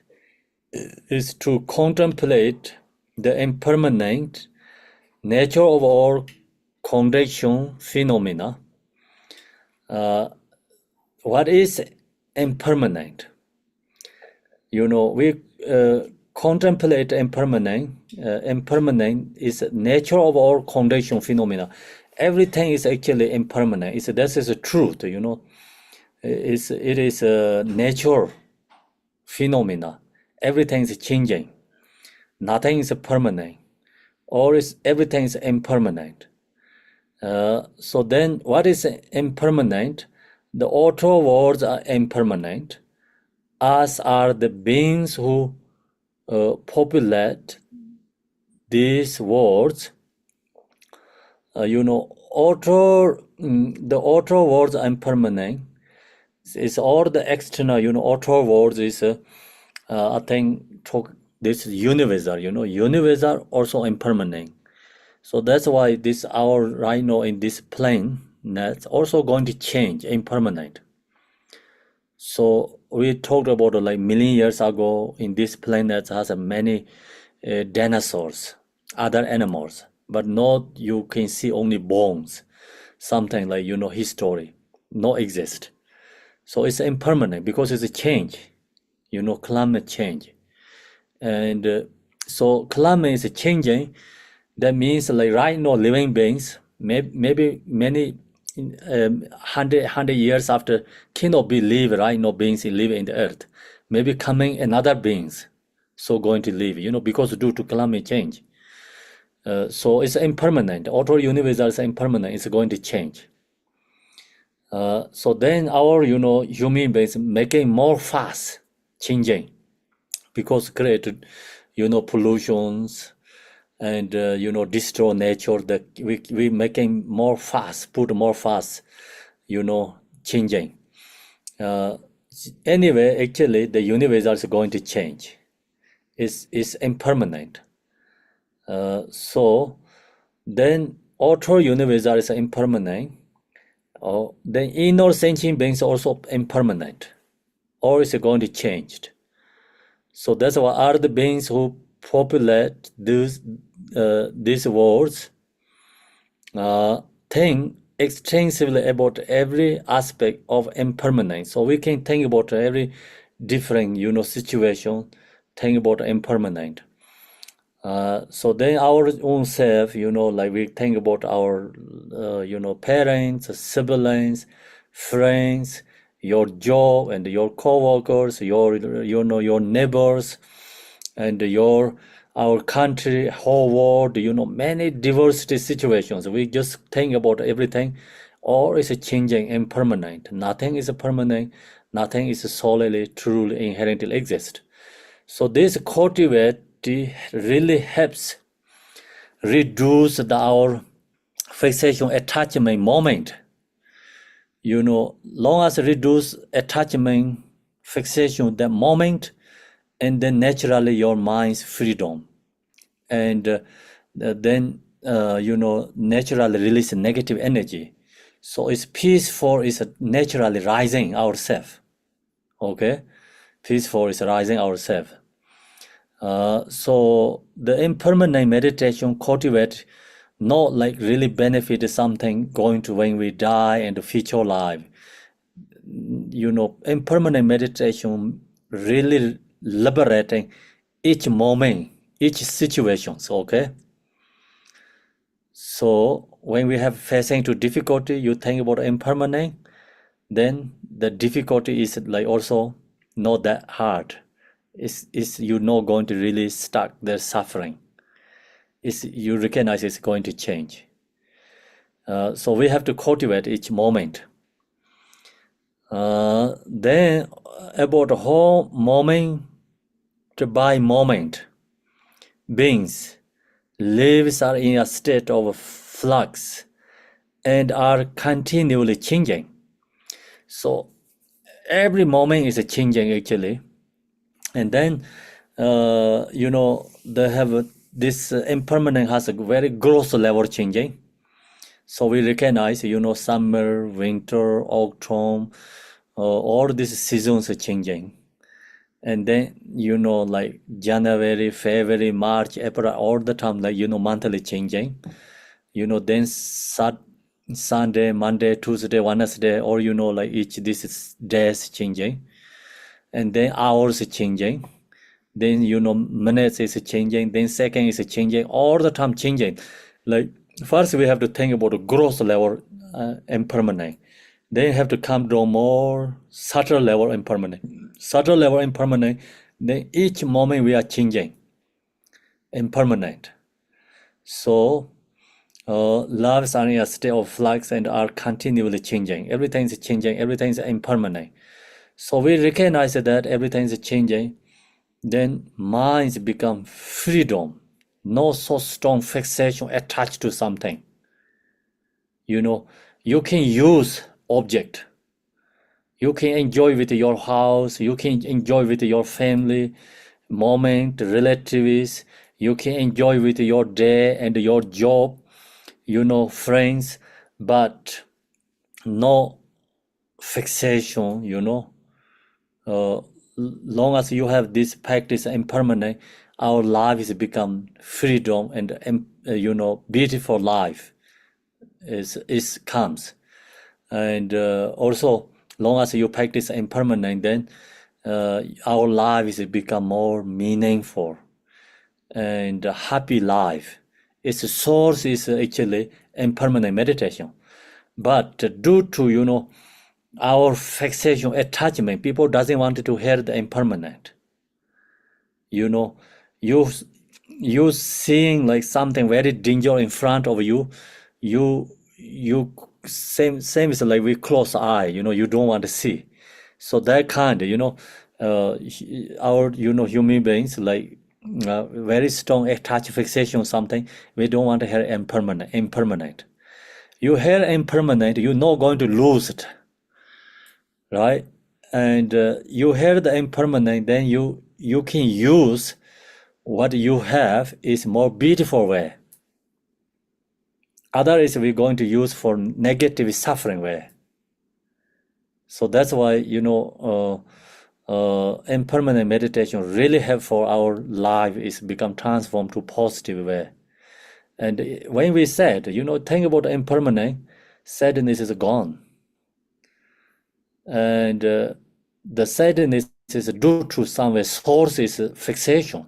is to contemplate the impermanent nature of all condition phenomena. What is impermanent? We contemplate impermanent. Impermanent is nature of all condition phenomena. Everything is actually impermanent. This is a truth, It is a nature phenomena. Everything is changing. Nothing is permanent. Everything is impermanent. So then what is impermanent? The author words are impermanent, as are the beings who populate these words. The author words are impermanent. It's all the external, author words is, I think, this universal, universal also impermanent. So that's why this our right now in this plane that's also going to change, impermanent. So we talked about like million years ago in this planet has many dinosaurs, other animals, but not you can see only bones, something like history, not exist. So it's impermanent because it's a change, climate change, and so climate is changing. That means like right now living beings, maybe many hundred years after cannot be live right now beings live in the earth. Maybe coming another beings, so going to live, because due to climate change. So it's impermanent. Auto universal is impermanent. It's going to change. So then our human beings making more fast changing because created pollutions and destroy nature, that we making more fast, put more fast, changing. Anyway, actually the universe is going to change. It's impermanent. So then outer universe is impermanent. Then inner sentient beings also impermanent, or is going to change. So that's why are the beings who populate these words think extensively about every aspect of impermanence. So we can think about every different situation, think about impermanent. So then our own self, like we think about our, parents, siblings, friends, your job and your co-workers, your neighbors, and our country, whole world, many diversity situations. We just think about everything, or is changing, impermanent. Nothing is permanent. Nothing is solely, truly, inherently exist. So this cultivate really helps reduce our fixation attachment moment. Long as reduce attachment fixation that moment, and then naturally your mind's freedom, and then naturally release negative energy. So it's peaceful, is naturally rising ourself. Okay, peaceful is rising ourself. So the impermanent meditation cultivate not like really benefit something going to when we die and the future life. Impermanent meditation really liberating each moment, each situations. Okay. So when we have facing to difficulty, you think about impermanent, then the difficulty is like also not that hard. It's you're not going to really stuck the suffering. It's you recognize it's going to change. So we have to cultivate each moment. Then about the whole moment by moment, beings, lives are in a state of flux and are continually changing. So every moment is changing actually. And then, they have this impermanent has a very gross level changing. So we recognize, summer, winter, autumn, all these seasons are changing. And then, like January, February, March, April, all the time, like, monthly changing. Then Sunday, Monday, Tuesday, Wednesday, or, like each this is days changing. And then hours changing. Then, minutes is changing. Then second is changing. All the time changing. Like, first we have to think about the gross level impermanent. Then you have to come to a more subtle level impermanent. Subtle level impermanent, then each moment we are changing, impermanent. So lives are in a state of flux and are continually changing. Everything is changing, everything is impermanent. So we recognize that everything is changing, then minds become freedom, no so strong fixation attached to something. You can use object. You can enjoy with your house, you can enjoy with your family, moment, relatives, you can enjoy with your day and your job, friends, but no fixation, long as you have this practice impermanent, our life is become freedom and beautiful life is comes. And also, long as you practice impermanent, then our lives become more meaningful and happy life. Its source is actually impermanent meditation. But due to, our fixation, attachment, people doesn't want to hear the impermanent. You seeing like something very dangerous in front of you, you same is like we close eye, you don't want to see. So that kind, our human beings like very strong attach fixation something, we don't want to hear impermanent. You hear impermanent, you're not going to lose it, right? And you hear the impermanent, then you can use what you have is more beautiful way. Other is we're going to use for negative suffering way. So that's why, impermanent meditation really help for our life is become transformed to positive way. And when we said, think about impermanent, sadness is gone. And the sadness is due to some source is fixation.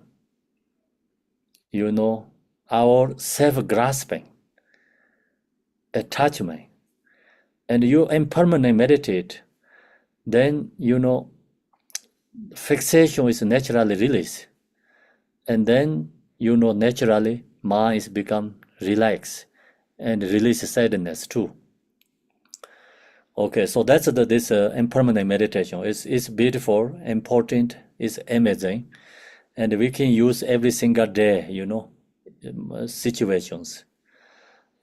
Our self-grasping, attachment. And you impermanent meditate, then fixation is naturally released. And then naturally mind is become relaxed and release sadness too. Okay, so that's this impermanent meditation. It's beautiful, important, it's amazing, and we can use every single day, situations.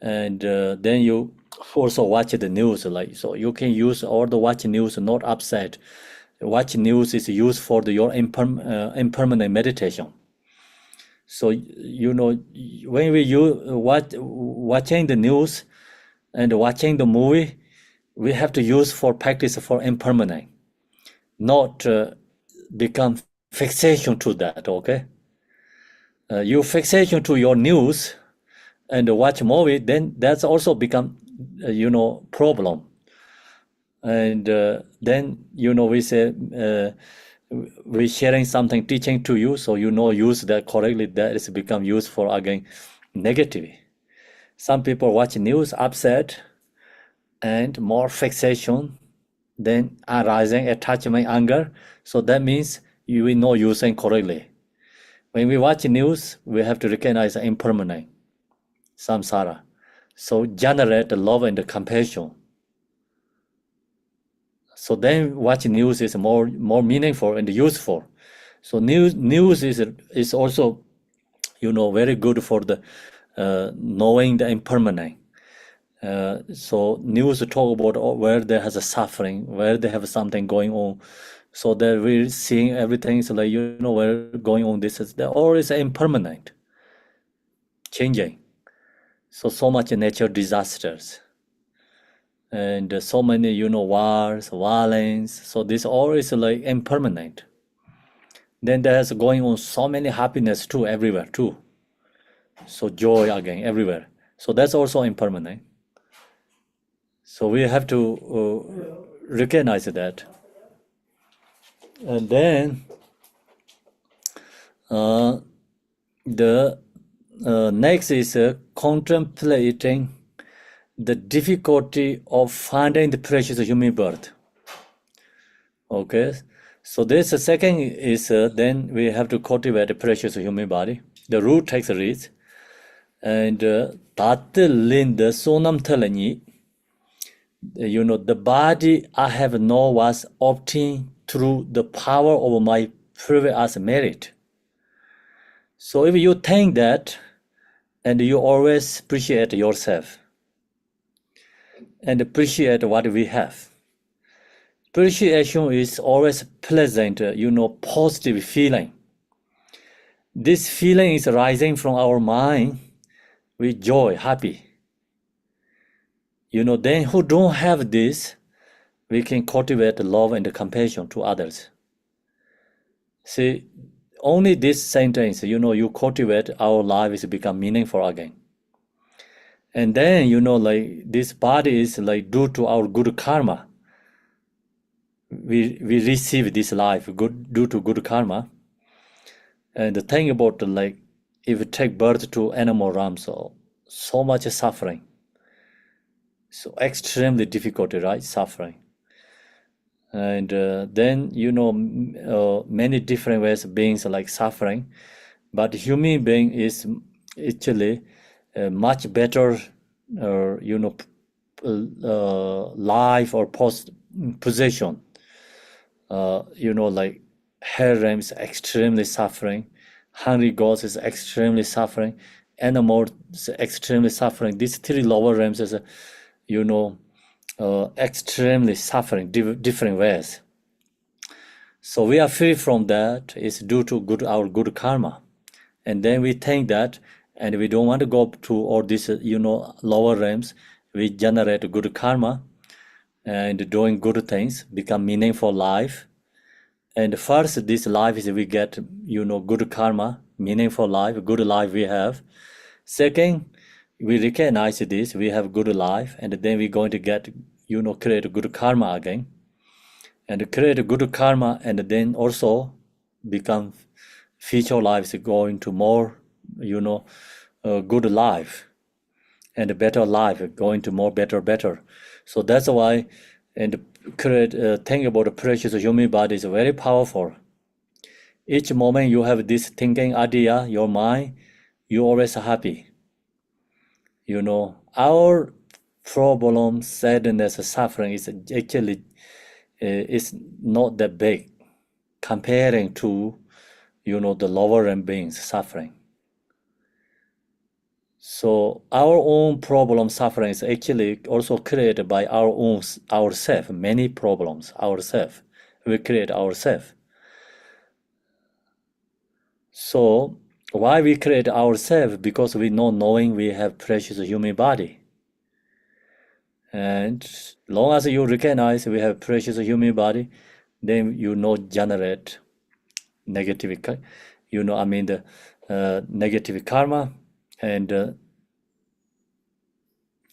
And then you also watch the news, like, so you can use all the watch news, not upset. Watch news is used for your impermanent meditation. So when we watching the news and watching the movie, we have to use for practice for impermanent, not become fixation to that. Okay, you fixation to your news and watch movie, then that's also become problem. And then we say we sharing something teaching to you, so use that correctly, that is become useful again negative. Some people watch news upset and more fixation, then arising attachment, anger. So that means we know using correctly. When we watch news, we have to recognize impermanent, samsara. So generate the love and the compassion. So then watching news is more meaningful and useful. So news is also, very good for the knowing the impermanent. So news talk about where there has a suffering, where they have something going on. So that we're seeing everything is like, where going on, this is the, or is impermanent, changing. So much natural disasters and so many, wars, violence. So this all is like impermanent. Then there's going on so many happiness too, everywhere too. So joy again, everywhere. So that's also impermanent. So we have to recognize that. And then the next is contemplating the difficulty of finding the precious human birth. Okay, so this second is then we have to cultivate the precious human body. The root text reads, and lind sonam telani, the body I have known was obtained through the power of my previous merit. So if you think that, and you always appreciate yourself, and appreciate what we have. Appreciation is always pleasant, positive feeling. This feeling is rising from our mind with joy, happy. Then who don't have this, we can cultivate love and compassion to others. See, only this sentence, you cultivate, our life is become meaningful again. And then, like this body is like due to our good karma. We receive this life due to good karma. And the thing about like if we take birth to animal realm, so much suffering. So extremely difficult, right? Suffering. And then, many different ways of beings like suffering. But human being is actually much better, life or position. Like hell realm is extremely suffering, hungry ghosts is extremely suffering, animals is extremely suffering. These three lower realms is, extremely suffering, different ways. So we are free from that. It's due to our good karma. And then we think that, and we don't want to go to all these, lower realms. We generate good karma and doing good things, become meaningful life. And first, this life is we get, good karma, meaningful life, good life we have. Second, we recognize this, we have good life, and then we're going to get, create good karma again. And create a good karma, and then also become future lives going to more, good life and a better life, going to more better. So that's why, and create think about the precious human body is very powerful. Each moment you have this thinking idea, your mind, you always happy. Our problem, sadness, suffering is actually is not that big comparing to, the lower realm beings suffering. So our own problem suffering is actually also created by ourself. Many problems ourself. We create ourselves. So why we create ourselves? Because we know knowing we have precious human body. And long as you recognize we have precious human body, then generate negative, the negative karma. And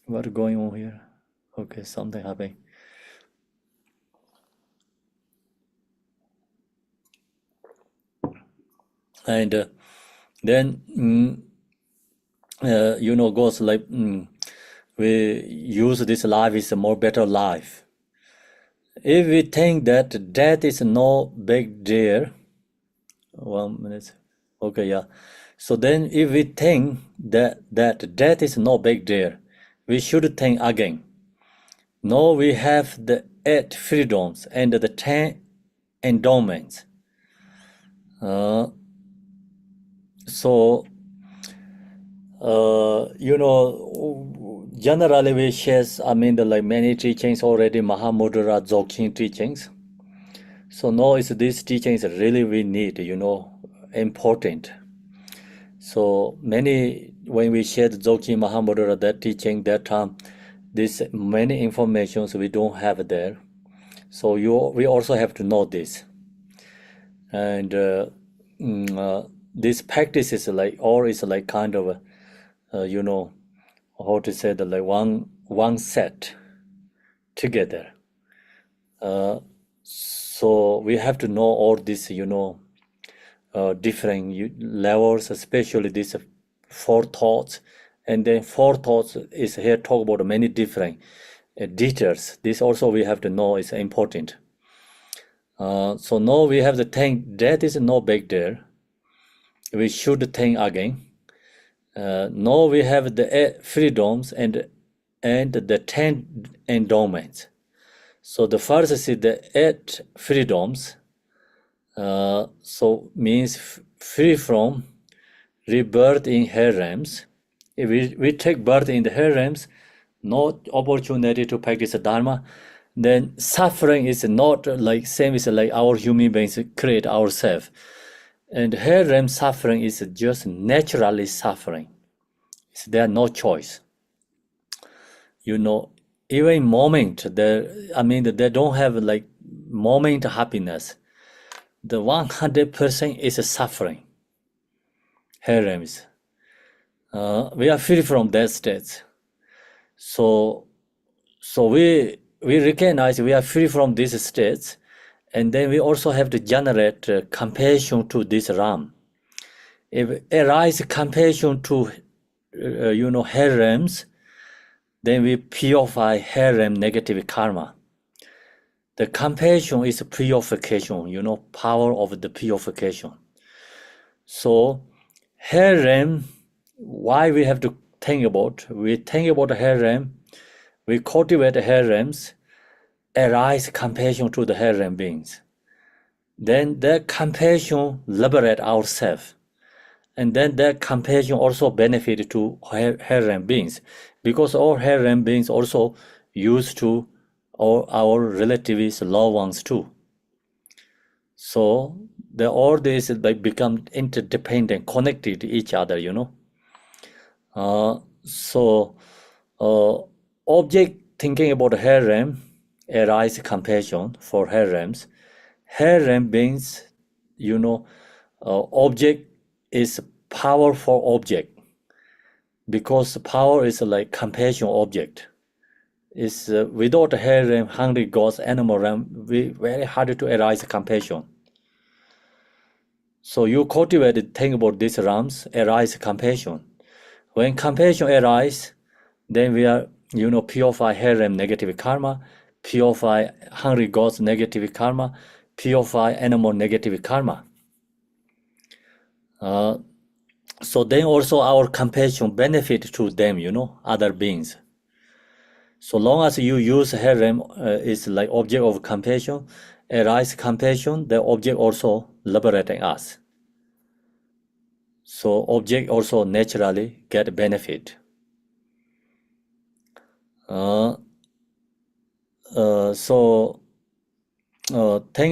what's going on here? Okay, something happening. And then goes like we use this life is a more better life. If we think that death is no big deal, 1 minute. Okay, yeah. So then if we think that death is no big deal, we should think again. Now we have the 8 freedoms and the 10 endowments. So generally we share, like many teachings already, Mahamudra, Dzogchen teachings. So now is these teachings really we need, important. So many, when we share the Dzogchen Mahamudra, that teaching, that time, this many informations we don't have there. So we also have to know this. And this practice is like, or is like kind of, how to say that, like one set together. So we have to know all these, different levels, especially these 4 thoughts. And then 4 thoughts is here talk about many different details. This also we have to know is important. So now we have to think that is no big deal. We should think again. Now we have the 8 freedoms and the 10 endowments. So the first is the 8 freedoms. So means free from rebirth in harems. If we take birth in the harems, no opportunity to practice Dharma, then suffering is not like same as like our human beings create ourselves. And harem suffering is just naturally suffering. There no choice. Even moment, they don't have like moment happiness. The 100% is suffering. Harems. We are free from that state. So we recognize we are free from these states, and then we also have to generate compassion to this Ram. If arise compassion to harems, then we purify harem negative karma. The compassion is purification, power of the purification. So harem, why we have to think about? We think about harem, we cultivate harems, arise compassion to the harem beings. Then that compassion liberate ourselves. And then that compassion also benefit to harem beings, because all harem beings also used to our relatives, loved ones too. So all this like become interdependent, connected to each other, object thinking about harem, arise compassion for harems. Harem beings, object is powerful object, because power is like compassion object. Is without harem, hungry gods, animal realm, very hard to arise compassion. So you cultivate, think about these realms, arise compassion. When compassion arises, then we are, purify harem negative karma, purify hungry gods negative karma, purify animal negative karma. So then also our compassion benefit to them, other beings. So long as you use harem is like object of compassion, arise compassion, the object also liberating us. So object also naturally get benefit. Think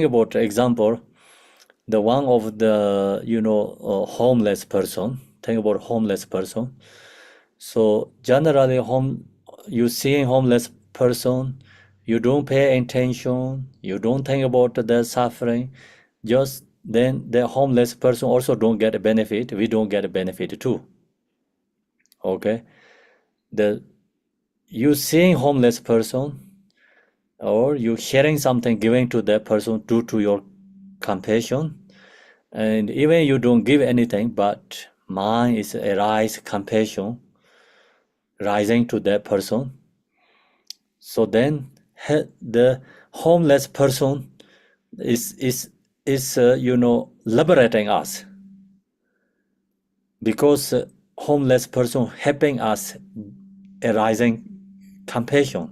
about example, the one of the homeless person. Think about homeless person. So generally, you see homeless person, you don't pay attention, you don't think about their suffering. Just then the homeless person also don't get a benefit. We don't get a benefit too. Okay, you seeing homeless person, or you sharing something, giving to that person due to your compassion, and even you don't give anything, but mine is arise compassion rising to that person. So then the homeless person is liberating us, because homeless person helping us arising compassion.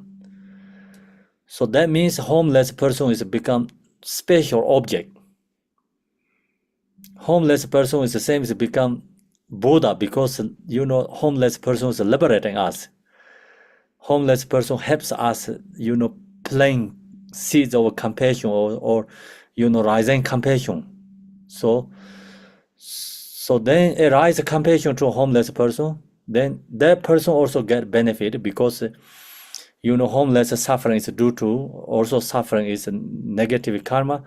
So that means homeless person is become special object. Homeless person is the same as become Buddha, because homeless person is liberating us. Homeless person helps us, playing seeds of compassion, or rising compassion. So then arise compassion to a homeless person, then that person also get benefit, because homeless suffering is due to also suffering is a negative karma,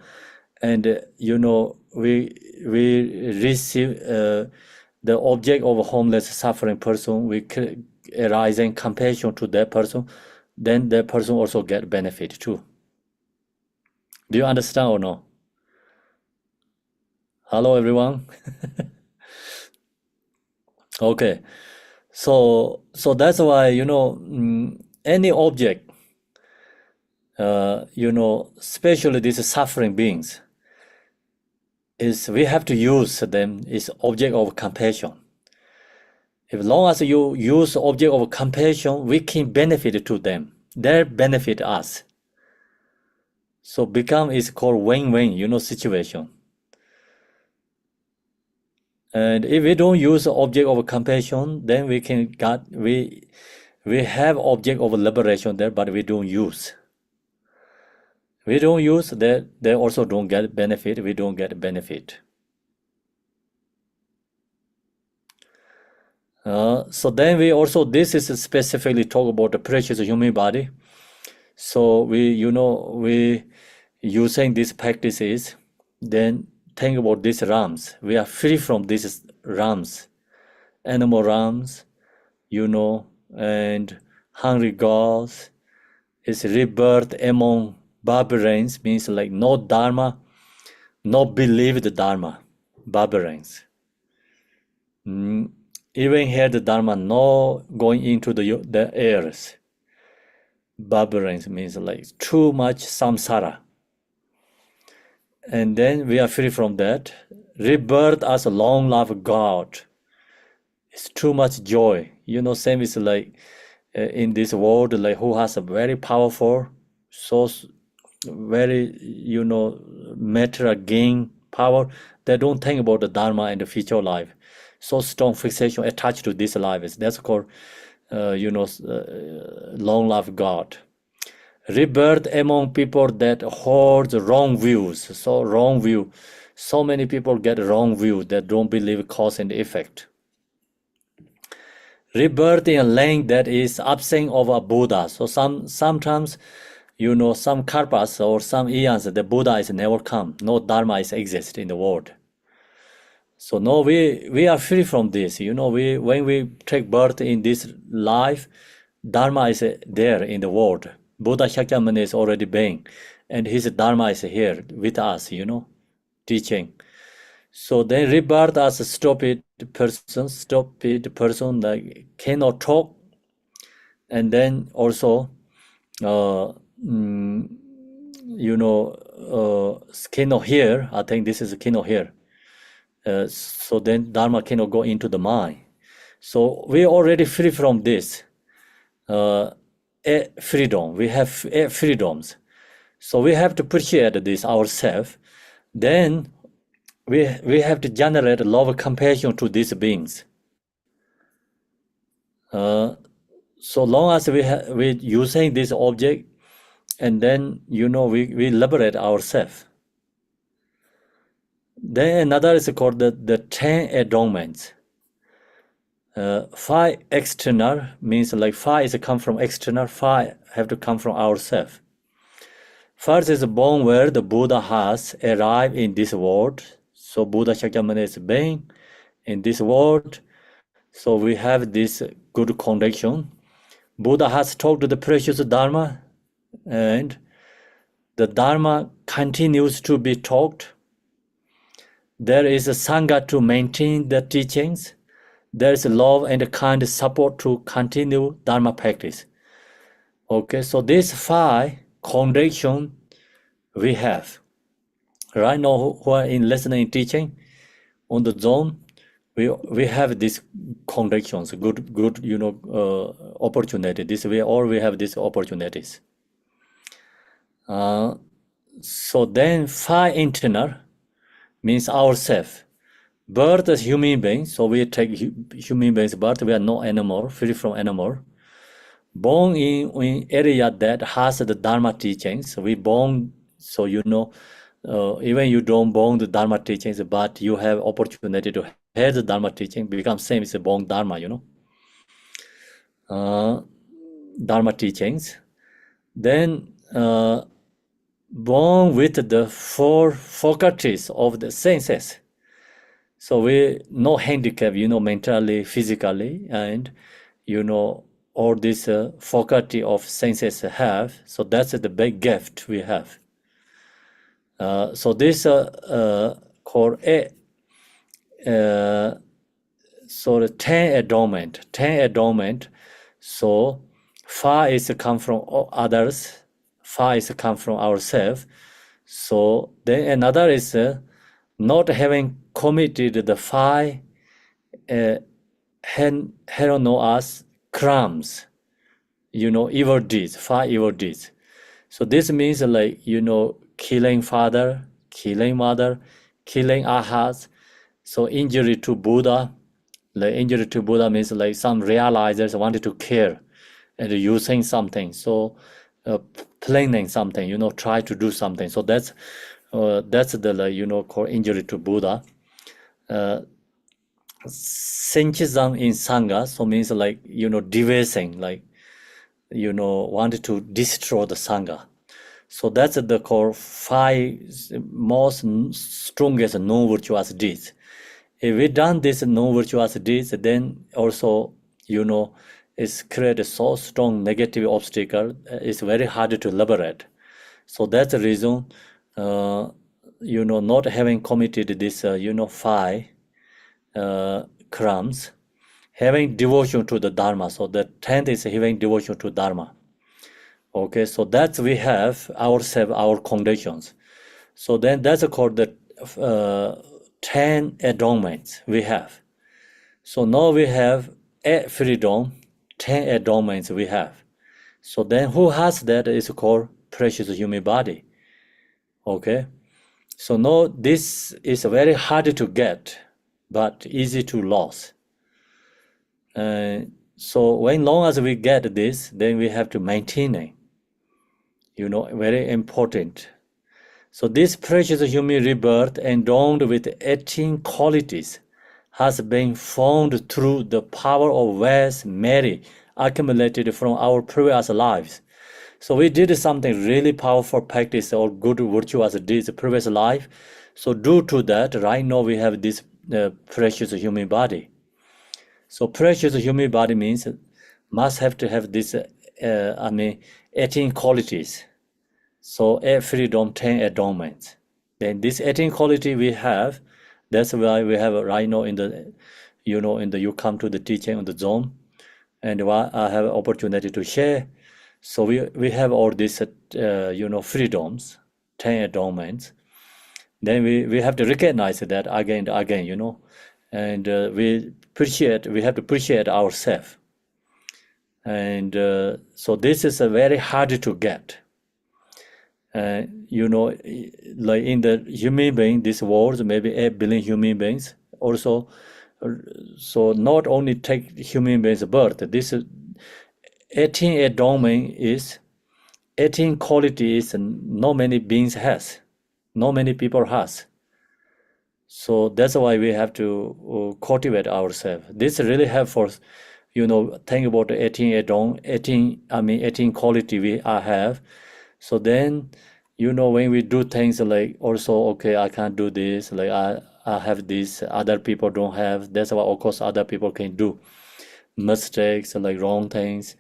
and we receive the object of a homeless suffering person, we arising compassion to that person, then that person also get benefit too. Do you understand or no? Hello everyone. Okay, so that's why any object, especially these suffering beings, is we have to use them is object of compassion. As long as you use object of compassion, we can benefit to them. They benefit us. So become is called win-win, situation. And if we don't use object of compassion, then we have object of liberation there, but we don't use. We don't use that, they also don't get benefit. We don't get benefit. So then we also, this is specifically talk about the precious human body. So we using these practices, then think about these realms. We are free from these realms, animal realms, and hungry gods. It's rebirth among barbarians, means like no dharma, no believed dharma, barbarians. Even here the dharma, no going into the airs. Barbarians means like too much samsara. And then we are free from that. Rebirth as a long life God. It's too much joy. Same is like in this world, like who has a very powerful, so very, material gain power. They don't think about the dharma and the future life. So strong fixation attached to this life. That's called, long life God. Rebirth among people that hold wrong views. So wrong view. So many people get wrong view that don't believe cause and effect. Rebirth in a land that is absent of a Buddha. So sometimes, some karpas or some eons, the Buddha is never come. No Dharma is exist in the world. So no, we are free from this. When we take birth in this life, Dharma is there in the world. Buddha Shakyamuni is already being, and his Dharma is here with us, teaching. So then rebirth as a stupid person that cannot talk, and then also, cannot hear. I think this is cannot hear. So then Dharma cannot go into the mind. So we are already free from this. Freedom. We have freedoms. So we have to appreciate this ourselves. Then we have to generate love and compassion to these beings. So long as we're using this object, and then we liberate ourselves. Then another is called the 10 adornments. 5 external means like 5 is come from external, 5 have to come from ourselves. First is born where the Buddha has arrived in this world. So Buddha Shakyamuni is being in this world. So we have this good connection. Buddha has taught the precious Dharma, and the Dharma continues to be taught. There is a Sangha to maintain the teachings. There's love and kind support to continue Dharma practice. Okay, so these 5 conditions we have. Right now, who are in listening and teaching on the zone, we have these conditions, good opportunity. We have these opportunities. So then 5 internal means ourself. Birth as human beings, so we take human beings birth, we are no animal, free from animal. Born in area that has the Dharma teachings. We born, so even you don't born the Dharma teachings, but you have opportunity to hear the Dharma teaching, become same as a born Dharma, Dharma teachings. Then born with the 4 faculties of the senses. So we no handicap, mentally, physically, and all this faculty of senses have. So that's the big gift we have. So this called so the 10 adornment. So 5 is come from others, 5 is come from ourselves. So then another is not having committed the 5 as crimes, evil deeds, 5 evil deeds. So this means like, killing father, killing mother, killing ahas. So injury to Buddha, like injury to Buddha means like some realizers wanted to kill and using something. So planning something, try to do something. So that's the called injury to Buddha. Senchizam in Sangha, so means like, devasing, like, wanted to destroy the Sangha. So that's the core 5 most strongest non-virtuous deeds. If we done this non-virtuous deeds, then also, it's created so strong negative obstacle, it's very hard to liberate. So that's the reason, not having committed this, 5 crimes, having devotion to the Dharma. So the 10th is having devotion to Dharma. Okay, so that's we have ourselves, our conditions. So then that's called the 10 adornments we have. So now we have a freedom, 10 adornments we have. So then who has that is called precious human body. Okay, so now this is very hard to get, but easy to lose. So when long as we get this, then we have to maintain it. Very important. So this precious human rebirth, endowed with 18 qualities, has been found through the power of vast merit accumulated from our previous lives. So we did something really powerful practice or good virtuous deeds previous life. So due to that, right now we have this precious human body. So precious human body means must have to have this 18 qualities. So a freedom, 10 adornments. Then this 18 quality we have, that's why we have right now in the, you come to the teaching on the zone, and I have an opportunity to share. So we have all these, freedoms, 10 adornments. Then we have to recognize that again and again, and we have to appreciate ourselves. And so this is a very hard to get. Like in the human being, this world, maybe 8 billion human beings. Also, so not only take human beings birth, this 18 adornment is 18 qualities not many beings has, not many people has. So that's why we have to cultivate ourselves. This really helpful, think about 18 quality we have. So then, when we do things like also, okay, I can't do this, like I have this, other people don't have. That's why, of course, other people can do mistakes, like wrong things.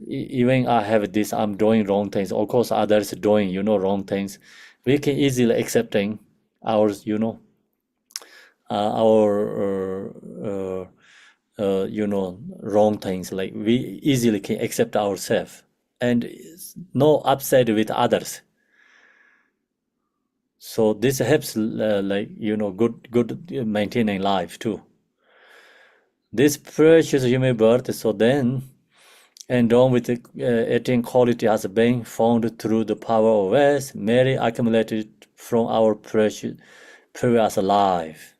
Even I have this, I'm doing wrong things. Of course, others doing, wrong things. We can easily accepting our wrong things. Like we easily can accept ourselves and no upset with others. So this helps, good maintaining life too. This precious human birth, so then, endowed with the 18 quality has been found through the power of West, Mary accumulated from our precious previous life.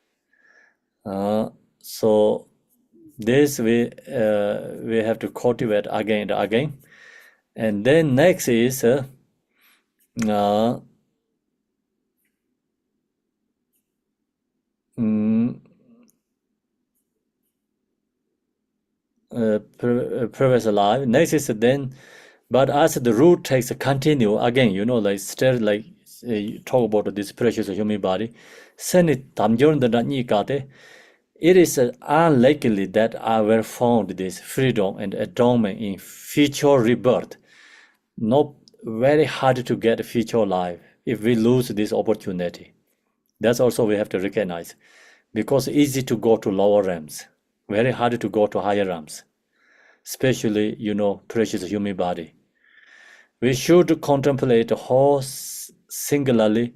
So this we have to cultivate again and again. And then next is previous life. Next is then, but as the root takes continue again, still you talk about this precious human body. It is unlikely that I will find this freedom and adornment in future rebirth. Not very hard to get future life if we lose this opportunity. That's also we have to recognize, because easy to go to lower realms, very hard to go to higher realms, especially precious human body. We should contemplate how singularly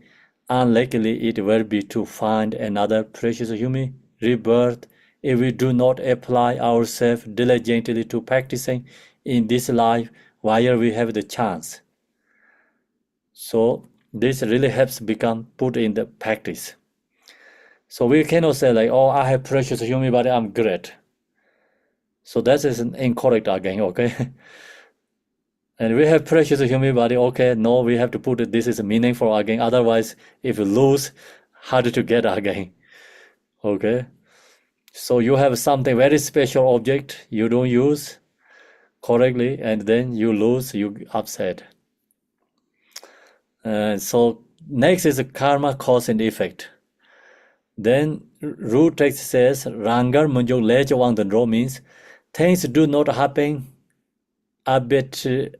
unlikely it will be to find another precious human rebirth if we do not apply ourselves diligently to practicing in this life while we have the chance. So this really helps become put in the practice. So we cannot say like, oh, I have precious human body, I'm great. So that is an incorrect again, okay? And we have precious human body, okay, no, we have to put it, this is meaningful again. Otherwise, if you lose, hard to get again, okay? So you have something very special object you don't use correctly, and then you lose, you upset. So next is karma, cause and effect. Then root text says, Rangar Munjung Leja Wang Dendro means things do not happen arbitrarily.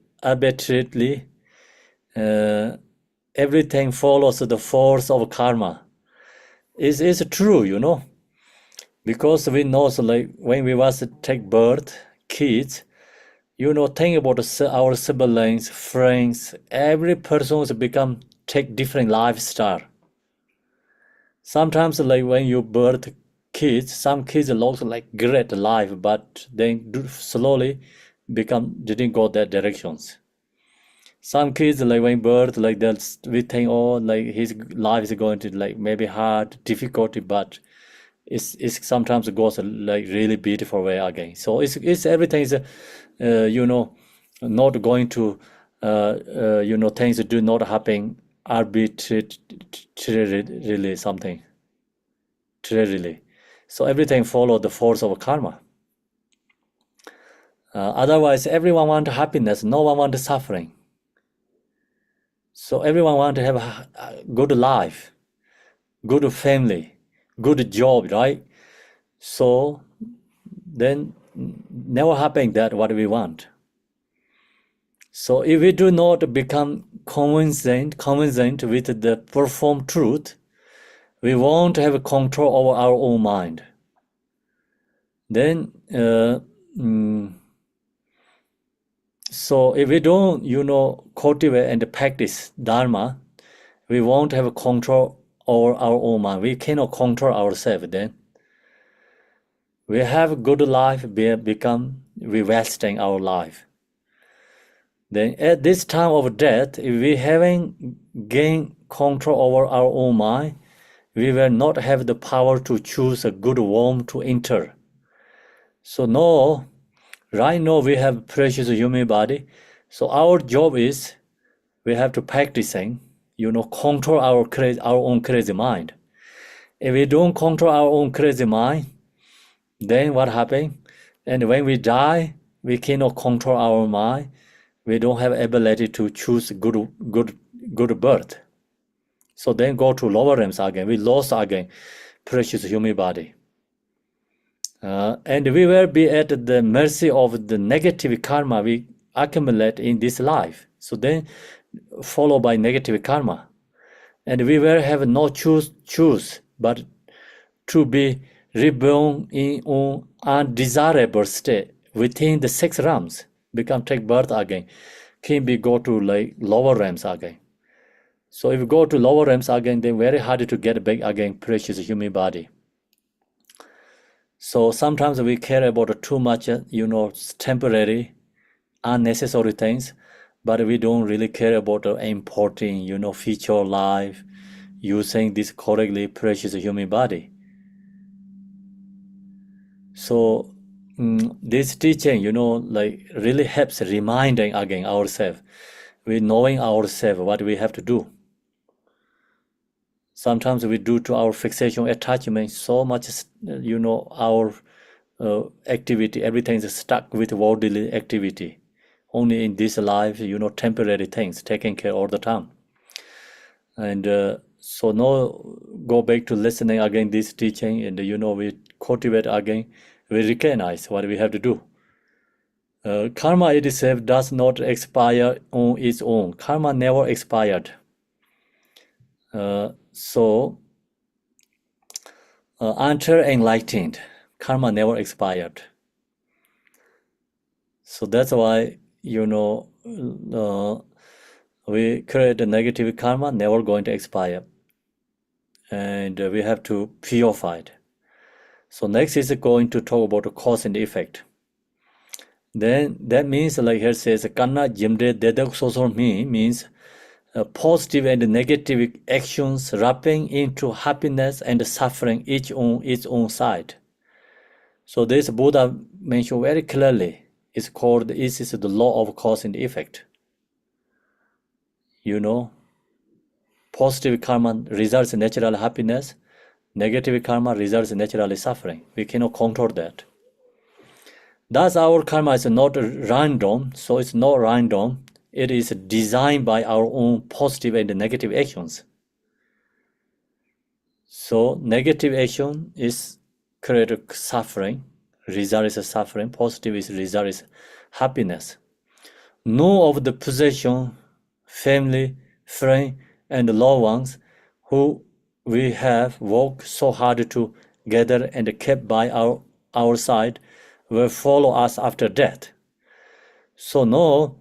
Everything follows the force of karma. It's true, because we know, so like when we was take birth, kids, think about our siblings, friends, every person become take different lifestyle. Sometimes like when you birth kids, some kids look like great life, but then slowly didn't go that directions. Some kids like when birth like that, we think, oh, like his life is going to like maybe hard, difficulty, but it's sometimes goes like really beautiful way again. So it's everything is not going to things do not happen arbitrarily something. Really. So everything follow the force of karma. Otherwise, everyone want happiness. No one want suffering. So everyone want to have a good life, good family, good job, right? So then never happen that what we want. So if we do not become convinced with the performed truth, we won't have control over our own mind. Then, so if we don't, cultivate and practice Dharma, we won't have control over our own mind. We cannot control ourselves then. We have good life, we wasting our life. Then at this time of death, if we haven't gained control over our own mind, we will not have the power to choose a good womb to enter. So no, right now we have precious human body. So our job is we have to practicing, control our own crazy mind. If we don't control our own crazy mind, then what happens? And when we die, we cannot control our mind. We don't have ability to choose good birth. So then go to lower realms again. We lost again precious human body. And we will be at the mercy of the negative karma we accumulate in this life. So then followed by negative karma. And we will have no choose, but to be reborn in an undesirable state within the 6 realms, become take birth again, can be go to like lower realms again. So if you go to lower realms again, then very hard to get back again precious human body. So sometimes we care about too much, temporary, unnecessary things, but we don't really care about the important, future life, using this correctly precious human body. So this teaching, really helps reminding again ourselves, we knowing ourselves what we have to do. Sometimes we do to our fixation attachment so much, our activity, everything is stuck with worldly activity. Only in this life, temporary things, taking care all the time. And so now go back to listening again this teaching, and we cultivate again, we recognize what we have to do. Karma itself does not expire on its own. Karma never expired. Until enlightened, karma never expired. So that's why, we create a negative karma, never going to expire. And we have to purify it. So next is going to talk about the cause and effect. Then that means, like here says, Kanna Jimde Dedak Sosor Me means positive and negative actions wrapping into happiness and suffering, each on its own side. So this Buddha mentioned very clearly. It's called, this is the law of cause and effect. Positive karma results in natural happiness. Negative karma results in natural suffering. We cannot control that. Thus, our karma is not random. So it's not random. It is designed by our own positive and negative actions. So negative action is create suffering. Result is suffering. Positive is result is happiness. None of the possession, family, friend, and loved ones who we have worked so hard to gather and kept by our side will follow us after death. So now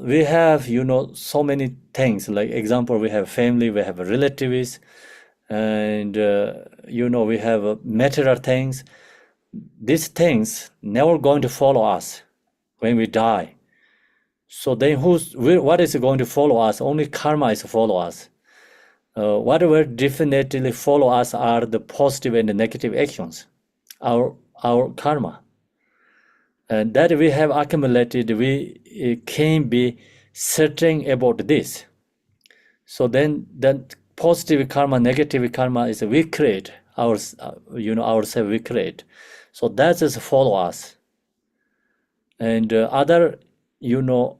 we have, so many things. Like example, we have family, we have relatives, and we have material things. These things never going to follow us when we die. So then what is going to follow us? Only karma is follow us. What will definitely follow us are the positive and the negative actions, our karma. And that we have accumulated, we can be certain about this. So then that positive karma, negative karma is we create, ourselves we create. So that is follow us. And other,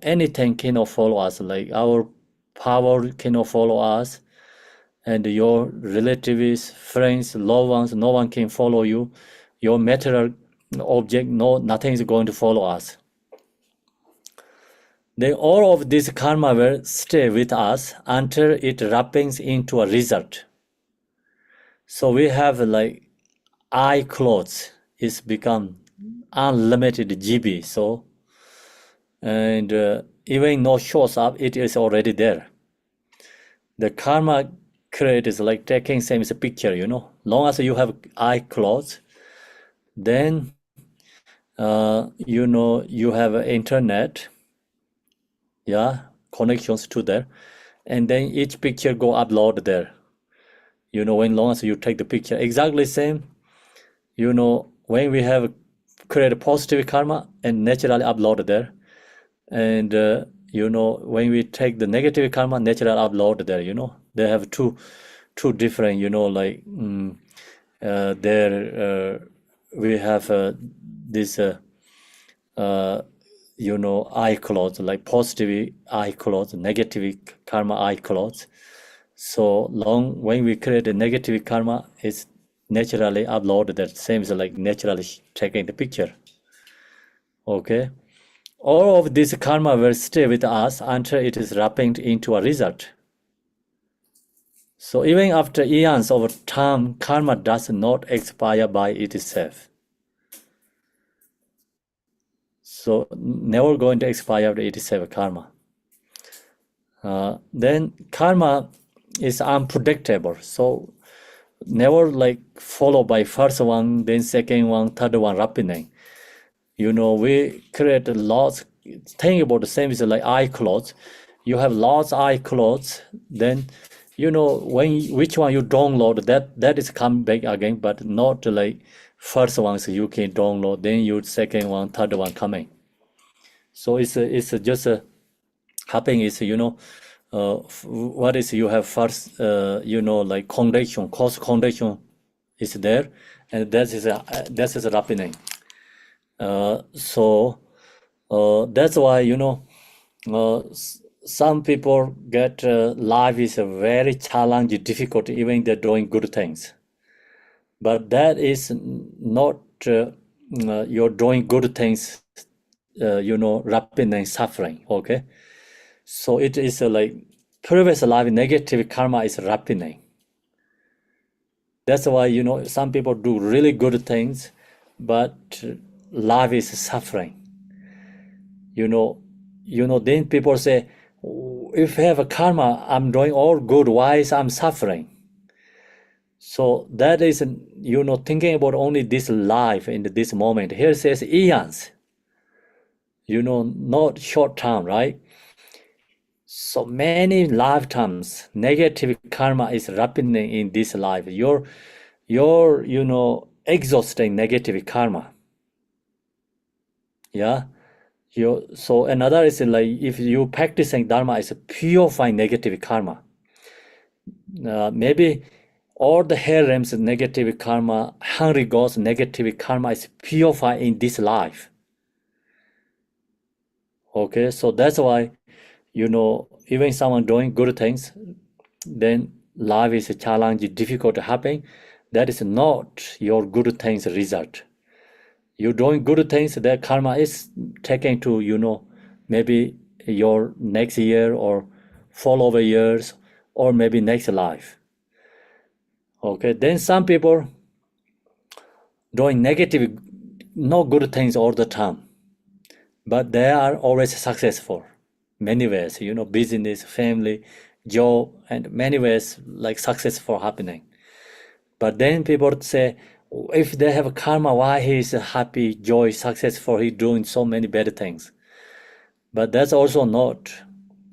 anything cannot follow us, like our power cannot follow us, and your relatives, friends, loved ones, no one can follow you. Your material object, nothing is going to follow us. Then all of this karma will stay with us until it wrappings into a result. So we have like eye clothes, it's become unlimited GB. So, and even no shows up, it is already there. The karma create is like taking same as a picture, long as you have eye clothes, then you have internet, connections to there, and then each picture go upload there, when long as you take the picture, exactly same, when we have create positive karma and naturally upload there, and when we take the negative karma, natural upload there, they have two different, like there we have this eye clothes, like positive eye clothes, negative karma eye clothes. So long when we create a negative karma, it's naturally uploaded that same as like naturally taking the picture. Okay, all of this karma will stay with us until it is wrapped into a result. So even after eons of time, karma does not expire by itself. So never going to expire after itself, karma. Then karma is unpredictable. So never like follow by first one, then second one, third one, happening. We create lots. Think about the same as like eye clothes. You have lots eye clothes, then which one you download, that is come back again, but not like first ones you can download, then you second one, third one coming. So it's just happening is what is you have first like condition, cause condition is there, and that is happening. So that's why some people get life is a very challenging, difficult, even they're doing good things. But that is not you're doing good things, rapid and suffering. Okay, so it is like previous life negative karma is rapid. That's why some people do really good things, but life is suffering. Then people say, if I have a karma, I'm doing all good, why is I'm suffering? So that is, thinking about only this life in this moment. Here it says eons, not short term, right? So many lifetimes, negative karma is happening in this life. You're exhausting negative karma. Yeah. So another is like if you practicing dharma is purifying negative karma. Maybe all the hair realms negative karma, hungry ghosts negative karma is purified in this life. Okay, so that's why even someone doing good things, then life is a challenge, difficult to happen. That is not your good things result. You're doing good things, that karma is taken to, maybe your next year or follow years or maybe next life. Okay, then some people doing negative, no good things all the time, but they are always successful. Many ways, business, family, job, and many ways like successful happening. But then people say, if they have karma, why he is happy, joy, successful, he doing so many bad things. But that's also not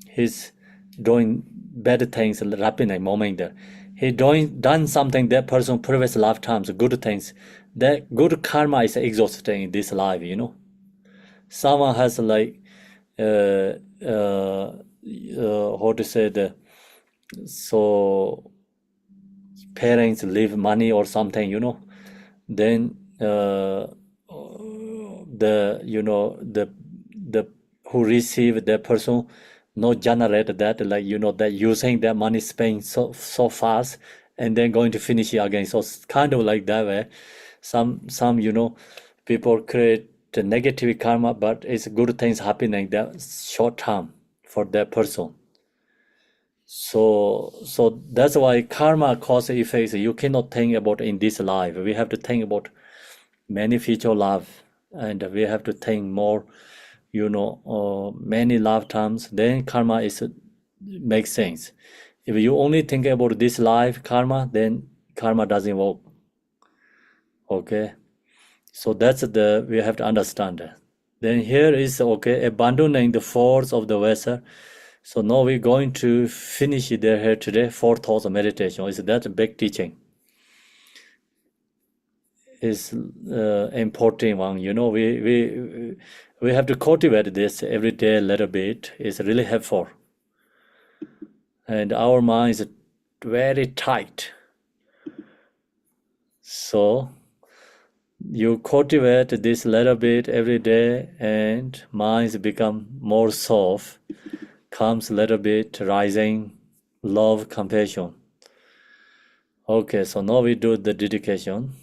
he's doing bad things happening moment there. He done something that person previous lifetimes, good things. That good karma is exhausting in this life, Someone has like how to say so parents leave money or something, then the who receive that person not generate that, like that using that money spending so fast and then going to finish it again. So it's kind of like that way. Some people create the negative karma, but it's good things happening that short term for that person. So that's why karma cause effects you cannot think about in this life. We have to think about many future life, and we have to think more, many lifetimes. Then karma is makes sense. If you only think about this life karma, then karma doesn't work. Okay, so that's we have to understand that. Then here is abandoning the force of the vessel. So now we're going to finish it here today. 4 thoughts of meditation. Is that a big teaching? Is important one. We have to cultivate this every day a little bit. It's really helpful. And our mind is very tight. So you cultivate this little bit every day and minds become more soft, comes a little bit rising, love, compassion. Okay, so now we do the dedication.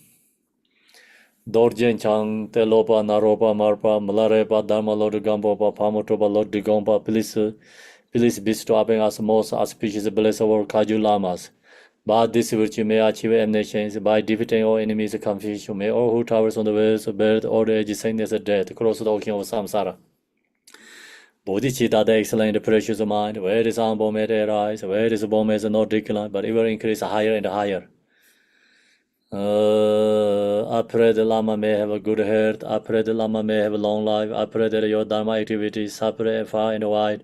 Dorjen chang te lopa naropa marpa malarepa dharma lord gambopa pamotopa lord digompa please bestow upon us most auspicious blessed our Kaju Lamas. By this virtue may achieve omniscience, by defeating all enemies of confusion, may all who towers on the ways of birth, old age, sickness, and death, cross the ocean of samsara. Bodhicitta, the excellent and precious mind, where is humble may they rise, where is bomb is not decline, but ever increase higher and higher. I pray the Lama may have a good health. I pray the Lama may have a long life. I pray that your Dharma activities separate far and wide.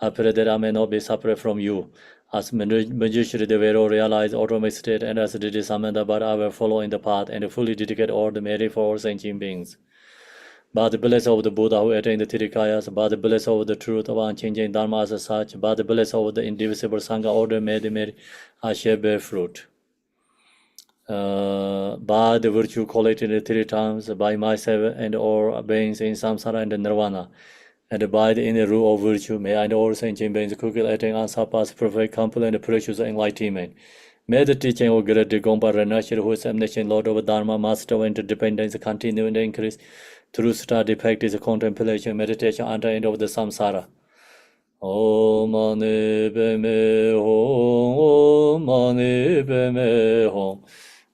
I pray that I may not be separate from you. As Manjushri Devero realized automatic state and as did Samanda, but I will follow in the path and fully dedicate all the merit for all sentient beings. By the blessing of the Buddha who attained the Tirikayas, by the blessing of the truth of unchanging Dharma as such, by the blessing of the indivisible Sangha order may the merit I shall bear fruit. By the virtue collected 3 times, by myself and all beings in samsara and nirvana, and by the inner rule of virtue, may I and all sentient beings quickly attain unsurpassed, perfect, complete, and precious enlightenment. May the teaching of great Gompa Ranashir, who is omniscient Lord of Dharma, Master of interdependence, continue and increase through study, practice, contemplation, meditation, and the end of the samsara. Om Mani Padme Hum, Om Mani Padme Hum.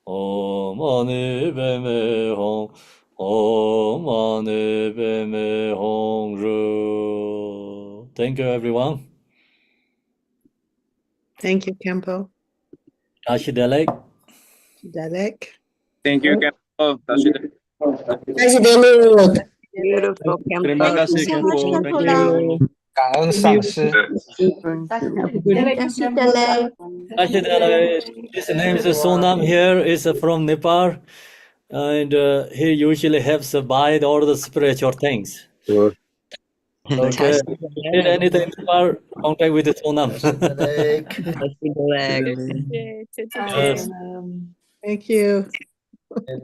Om Mani Padme Hum, Om Mani Padme Hum Ru. Thank you, everyone. Thank you, Khenpo. Tashi Delek. Dalek. Thank you, Khenpo. Beautiful, Terima Khenpo. kasih, Thank you, Khenpo. Thank Khenpo. you. 感恩上师。 Tashi Delek. Tashi Delek. His name is Sonam here, is from Nepal. And he usually helps buy all the spiritual things. Okay. Tashi Need anything in Nepal, contact with Sonam. Tashi Delek. Thank you.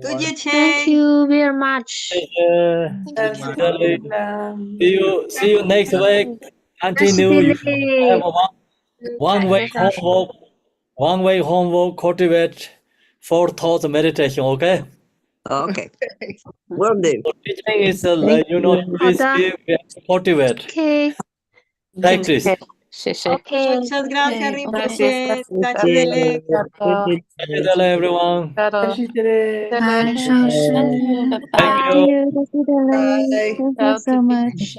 Thank you very much. See you next week. Continue. You have a one way homework, cultivate 4 thoughts meditation, okay? Okay. Will do. Teaching is, receive, cultivate, Okay. practice. Okay. Muchas gracias, Rinpoche. Tashi Delek. Hello, everyone. Thank Thank you. you. Thank you so much.